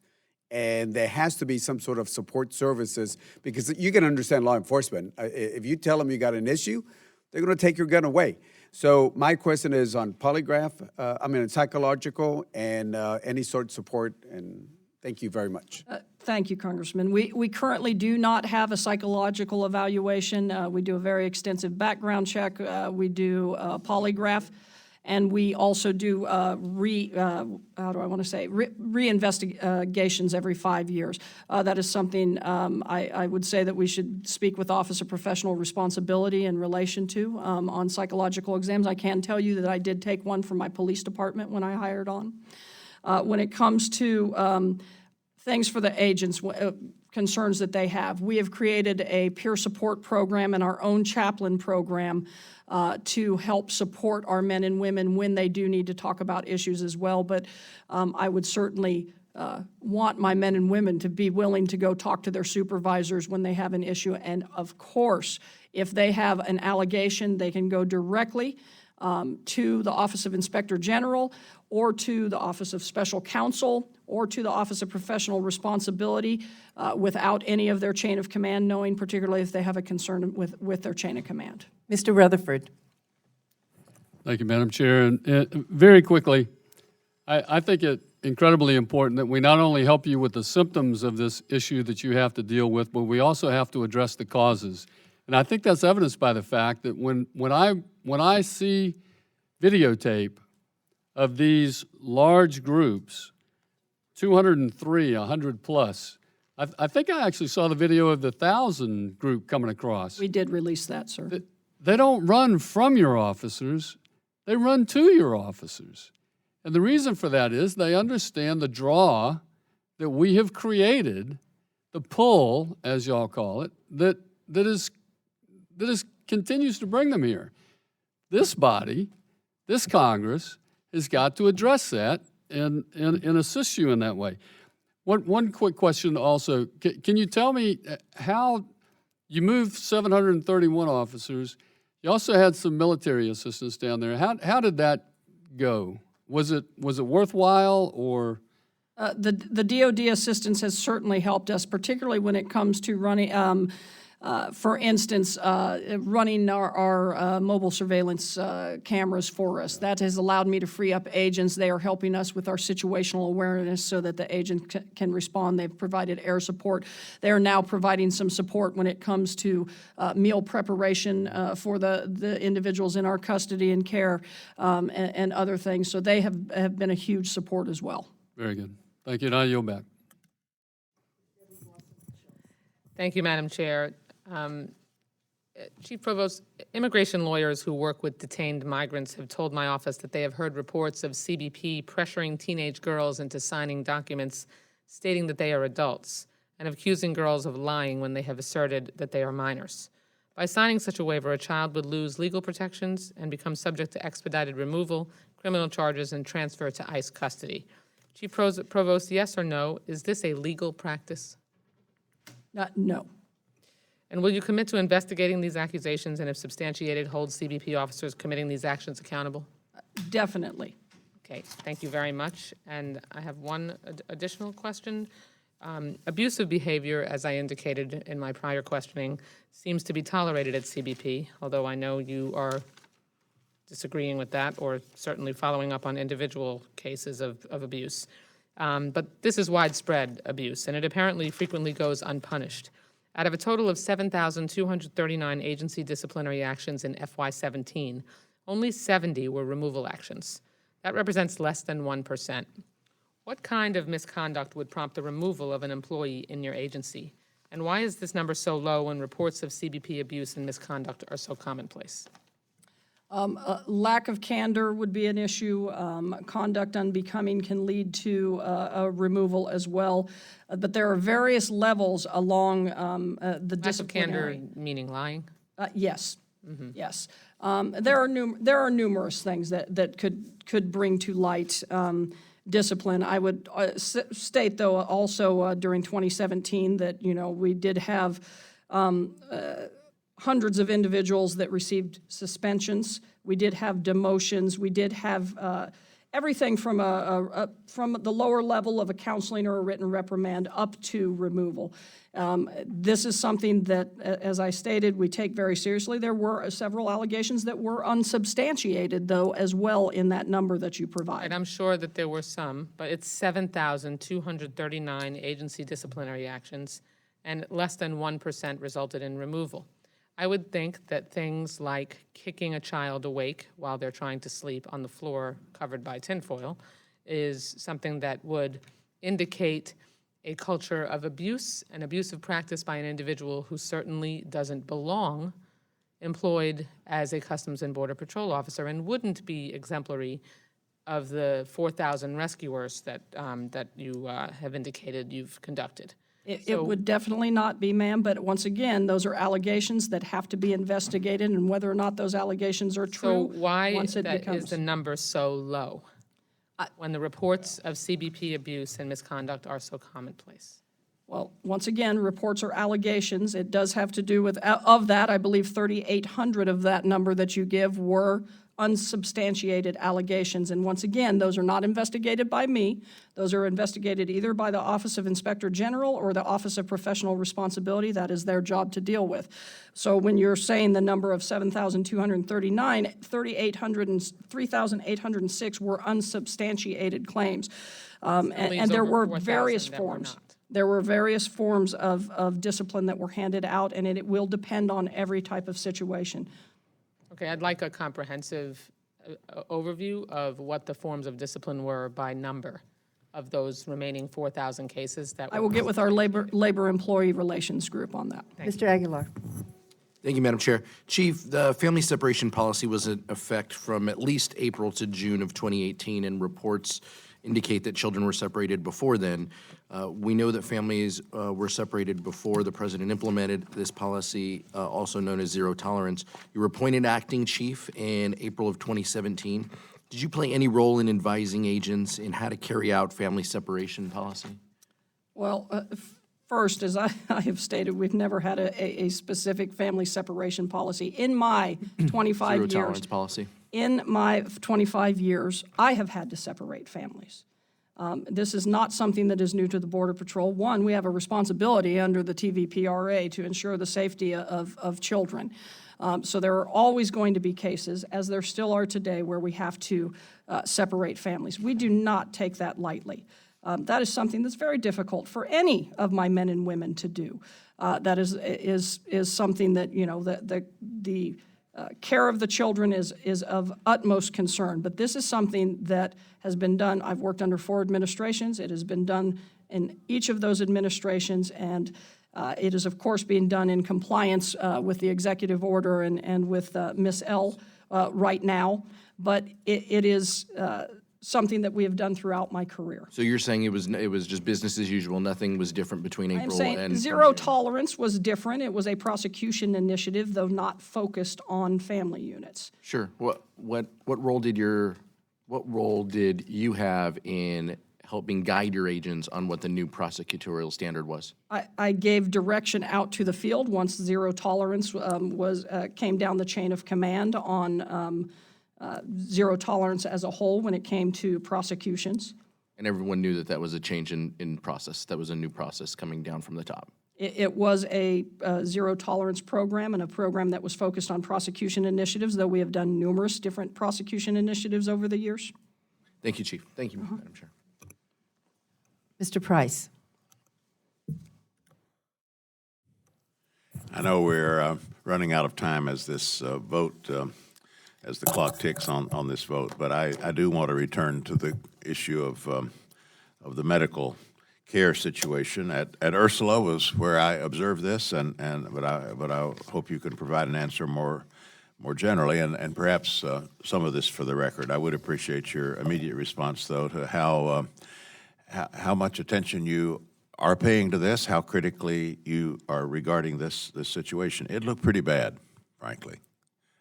And there has to be some sort of support services, because you can understand law enforcement. If you tell them you got an issue, they're going to take your gun away. So my question is on polygraph, psychological, and any sort of support, and thank you very much. Thank you, Congressman. We currently do not have a psychological evaluation. We do a very extensive background check. We do a polygraph, and we also do reinvestigations every 5 years. That is something I would say that we should speak with Office of Professional Responsibility in relation to on psychological exams. I can tell you that I did take one for my police department when I hired on. When it comes to things for the agents, concerns that they have, we have created a peer support program and our own chaplain program to help support our men and women when they do need to talk about issues as well. But I would certainly want my men and women to be willing to go talk to their supervisors when they have an issue. And of course, if they have an allegation, they can go directly to the Office of Inspector General, or to the Office of Special Counsel, or to the Office of Professional Responsibility without any of their chain of command knowing, particularly if they have a concern with their chain of command. Mr. Rutherford. Thank you, Madam Chair. And very quickly, I think it incredibly important that we not only help you with the symptoms of this issue that you have to deal with, but we also have to address the causes. And I think that's evidenced by the fact that when I see videotape of these large groups, 203, 100 plus, I think I actually saw the video of the 1,000 group coming across. We did release that, sir. They don't run from your officers, they run to your officers. And the reason for that is they understand the draw that we have created, the pull, as y'all call it, that continues to bring them here. This body, this Congress, has got to address that and assist you in that way. One quick question also. Can you tell me how you moved 731 officers? You also had some military assistance down there. How did that go? Was it worthwhile, or? The DoD assistance has certainly helped us, particularly when it comes to running For instance, running our mobile surveillance cameras for us. That has allowed me to free up agents. They are helping us with our situational awareness so that the agent can respond. They've provided air support. They are now providing some support when it comes to meal preparation for the individuals in our custody and care and other things. So they have been a huge support as well. Very good. Thank you. Now yield back. Thank you, Madam Chair. Chief Provost, immigration lawyers who work with detained migrants have told my office that they have heard reports of CBP pressuring teenage girls into signing documents stating that they are adults and accusing girls of lying when they have asserted that they are minors. By signing such a waiver, a child would lose legal protections and become subject to expedited removal, criminal charges, and transfer to ICE custody. Chief Provost, yes or no, is this a legal practice? No. And will you commit to investigating these accusations and, if substantiated, hold CBP officers committing these actions accountable? Definitely. Okay, thank you very much. And I have one additional question. Abusive behavior, as I indicated in my prior questioning, seems to be tolerated at CBP, although I know you are disagreeing with that or certainly following up on individual cases of abuse. But this is widespread abuse, and it apparently frequently goes unpunished. Out of a total of 7,239 agency disciplinary actions in FY17, only 70 were removal actions. That represents less than 1%. What kind of misconduct would prompt the removal of an employee in your agency? And why is this number so low when reports of CBP abuse and misconduct are so commonplace? Lack of candor would be an issue. Conduct unbecoming can lead to a removal as well. But there are various levels along the disciplinary. Lack of candor meaning lying? Yes. Yes. There are numerous things that could bring to light discipline. I would state, though, also during 2017 that, we did have hundreds of individuals that received suspensions. We did have demotions. We did have everything from from the lower level of a counseling or a written reprimand up to removal. This is something that, as I stated, we take very seriously. There were several allegations that were unsubstantiated, though, as well in that number that you provide. And I'm sure that there were some, but it's 7,239 agency disciplinary actions, and less than 1% resulted in removal. I would think that things like kicking a child awake while they're trying to sleep on the floor covered by tinfoil is something that would indicate a culture of abuse and abusive practice by an individual who certainly doesn't belong employed as a Customs and Border Patrol officer and wouldn't be exemplary of the 4,000 rescuers that you have indicated you've conducted. It would definitely not be, ma'am, but once again, those are allegations that have to be investigated, and whether or not those allegations are true, So why once it is becomes... the number so low when the reports of CBP abuse and misconduct are so commonplace? Well, once again, reports are allegations. It does have to do with, of that, I believe 3,800 of that number that you give were unsubstantiated allegations. And once again, those are not investigated by me. Those are investigated either by the Office of Inspector General or the Office of Professional Responsibility. That is their job to deal with. So when you're saying the number of 7,239, 3,806 were unsubstantiated claims. And there were various forms. There were various forms of discipline that were handed out, and it will depend on every type of situation. Okay, I'd like a comprehensive overview of what the forms of discipline were by number of those remaining 4,000 cases that were... I will get with our labor employee relations group on that. Mr. Aguilar. Thank you, Madam Chair. Chief, the family separation policy was in effect from at least April to June of 2018, and reports indicate that children were separated before then. We know that families were separated before the president implemented this policy, also known as zero tolerance. You were appointed acting chief in April of 2017. Did you play any role in advising agents in how to carry out family separation policy? Well, first, as I have stated, we've never had a specific family separation policy. In my 25 Zero years, tolerance policy. in my 25 years, I have had to separate families. This is not something that is new to the Border Patrol. One, we have a responsibility under the TVPRA to ensure the safety of children. So there are always going to be cases, as there still are today, where we have to separate families. We do not take that lightly. That is something that's very difficult for any of my men and women to do. That is something that, you know, the care of the children is of utmost concern. But this is something that has been done. I've worked under 4 administrations. It has been done in each of those administrations, and it is, of course, being done in compliance with the executive order and with Ms. L. Right now. But it is something that we have done throughout my career. So you're saying it was just business as usual, nothing was different between I'm April saying and zero tolerance was different. It was a prosecution initiative, though not focused on family units. Sure. What role did you have in helping guide your agents on what the new prosecutorial standard was? I gave direction out to the field once zero tolerance came down the chain of command on zero tolerance as a whole when it came to prosecutions. And everyone knew that was a change in process. That was a new process coming down from the top. It was a zero tolerance program and a program that was focused on prosecution initiatives, though we have done numerous different prosecution initiatives over the years. Thank you, Chief. Thank you, Madam Chair. Mr. Price. I know we're running out of time as this vote, as the clock ticks on this vote, but I do want to return to the issue of the medical care situation. At Ursula was where I observed this, but I hope you can provide an answer more generally, and perhaps some of this for the record. I would appreciate your immediate response, though, to how much attention you are paying to this, how critically you are regarding this situation. It looked pretty bad, frankly.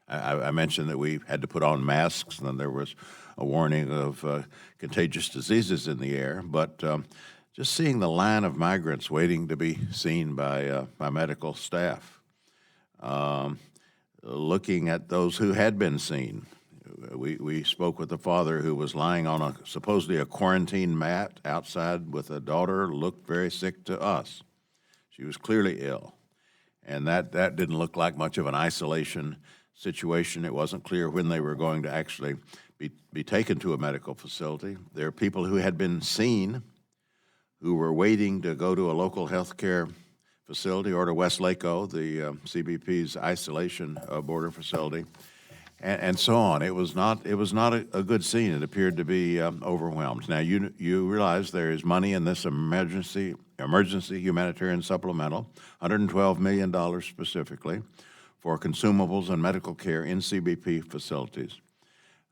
I mentioned that we had to put on masks, and then there was a warning of contagious diseases in the air. But just seeing the line of migrants waiting to be seen by medical staff, looking at those who had been seen. We spoke with a father who was lying on supposedly a quarantine mat outside with a daughter, looked very sick to us. She was clearly ill. And that didn't look like much of an isolation situation. It wasn't clear when they were going to actually be taken to a medical facility. There are people who had been seen who were waiting to go to a local health care facility or to Westlaco, the CBP's isolation border facility, and so on. It was not a good scene. It appeared to be overwhelmed. Now you realize there is money in this emergency humanitarian supplemental, $112 million specifically, for consumables and medical care in CBP facilities.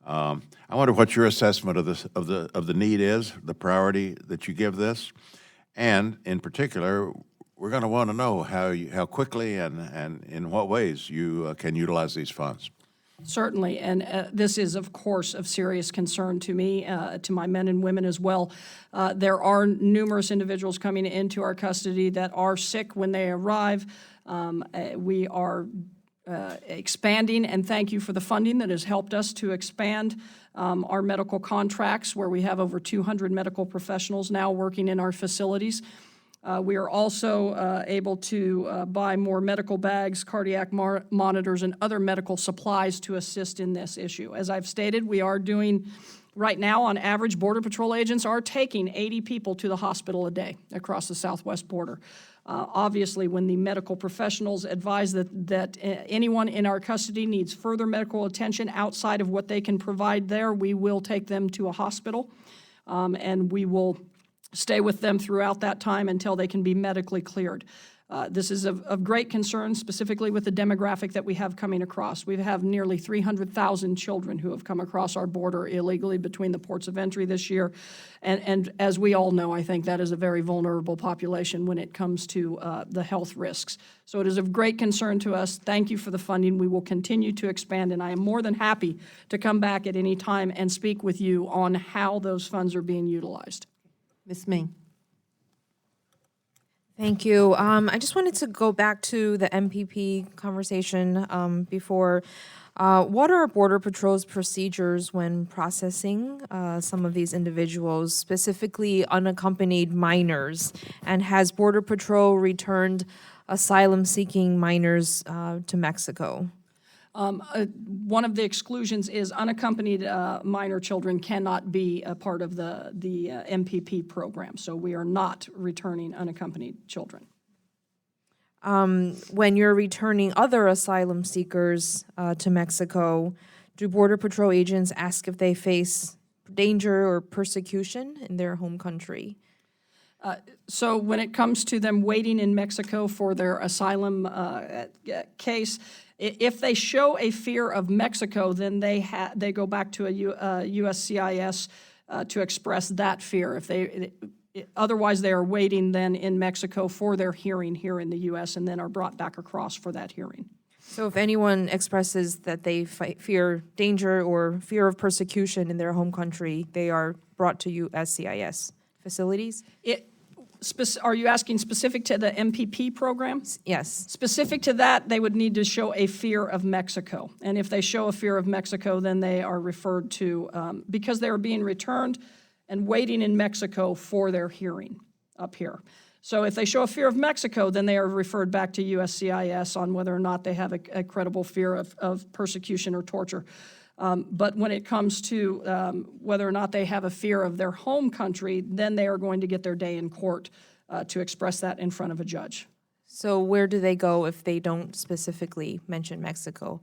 I wonder what your assessment of the need is, the priority that you give this, and in particular, we're going to want to know how quickly and in what ways you can utilize these funds. Certainly, and this is, of course, of serious concern to me, to my men and women as well. There are numerous individuals coming into our custody that are sick when they arrive. We are expanding, and thank you for the funding that has helped us to expand our medical contracts, where we have over 200 medical professionals now working in our facilities. We are also able to buy more medical bags, cardiac monitors, and other medical supplies to assist in this issue. As I've stated, we are doing, right now, on average, Border Patrol agents are taking 80 people to the hospital a day across the southwest border. Obviously, when the medical professionals advise that anyone in our custody needs further medical attention outside of what they can provide there, we will take them to a hospital, and we will stay with them throughout that time until they can be medically cleared. This is of great concern, specifically with the demographic that we have coming across. We have nearly 300,000 children who have come across our border illegally between the ports of entry this year. And as we all know, I think that is a very vulnerable population when it comes to the health risks. So it is of great concern to us. Thank you for the funding. We will continue to expand, and I am more than happy to come back at any time and speak with you on how those funds are being utilized. Ms. Ming. Thank you. I just wanted to go back to the MPP conversation before. What are Border Patrol's procedures when processing some of these individuals, specifically unaccompanied minors? And has Border Patrol returned asylum-seeking minors to Mexico? One of the exclusions is unaccompanied minor children cannot be a part of the MPP program, so we are not returning unaccompanied children. When you're returning other asylum seekers to Mexico, do Border Patrol agents ask if they face danger or persecution in their home country? So when it comes to them waiting in Mexico for their asylum case, if they show a fear of Mexico, then they go back to a USCIS to express that fear. Otherwise, they are waiting then in Mexico for their hearing here in the U.S. and then are brought back across for that hearing. So if anyone expresses that they fear danger or fear of persecution in their home country, they are brought to USCIS facilities? Are you asking specific to the MPP program? Yes. Specific to that, they would need to show a fear of Mexico. And if they show a fear of Mexico, then they are referred to, because they are being returned and waiting in Mexico for their hearing up here. So if they show a fear of Mexico, then they are referred back to USCIS on whether or not they have a credible fear of persecution or torture. But when it comes to whether or not they have a fear of their home country, then they are going to get their day in court to express that in front of a judge. So where do they go if they don't specifically mention Mexico?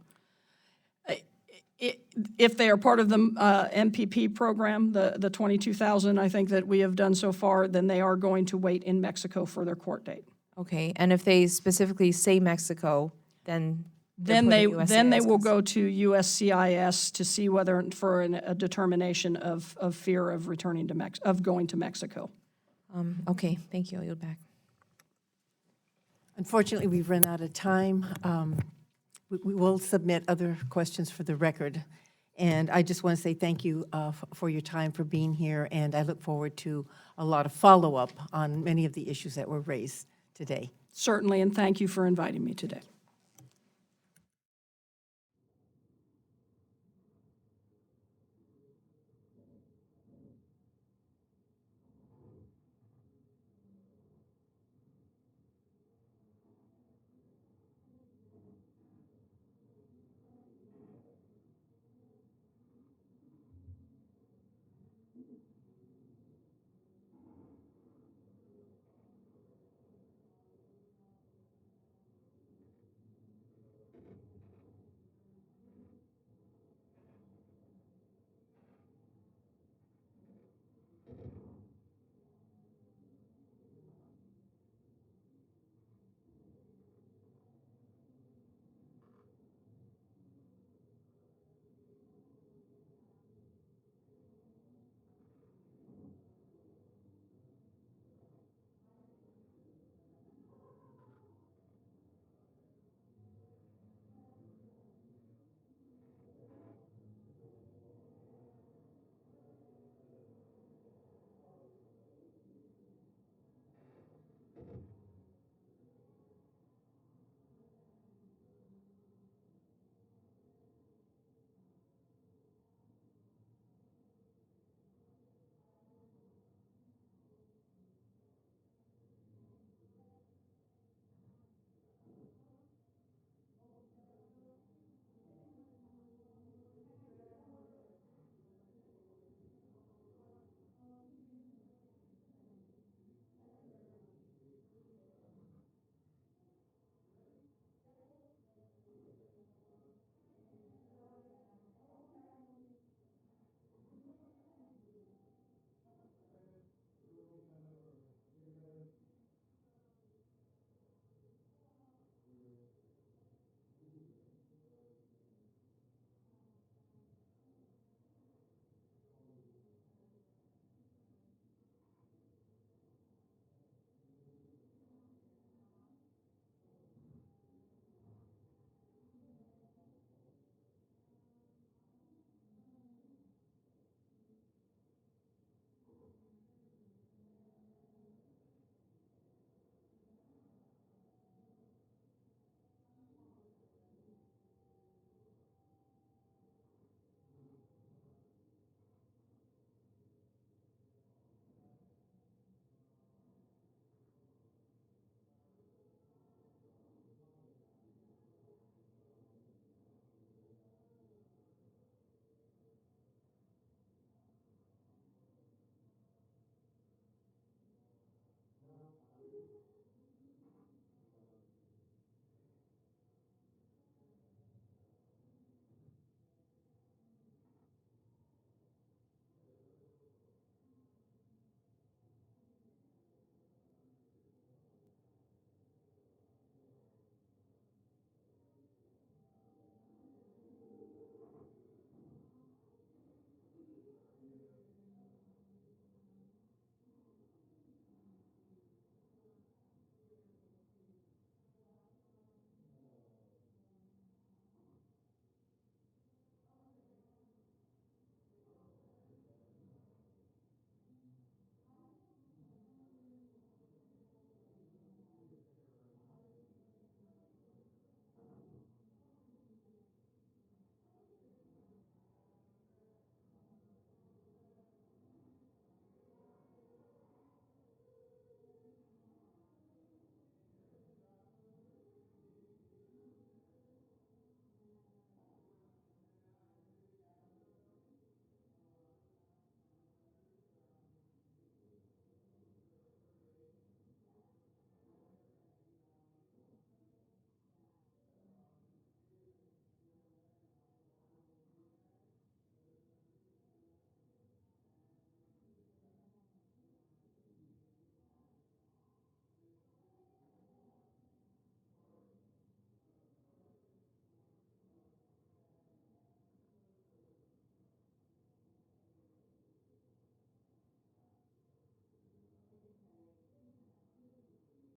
If they are part of the MPP program, the 22,000 I think that we have done so far, then they are going to wait in Mexico for their court date. Okay, and if they specifically say Mexico, then they will go to USCIS to see whether for a determination of fear of returning to of going to Mexico. Okay, thank you. I'll yield back. Unfortunately, we've run out of time. We will submit other questions for the record. And I just want to say thank you for your time, for being here, and I look forward to a lot of follow-up on many of the issues that were raised today. Certainly, and thank you for inviting me today.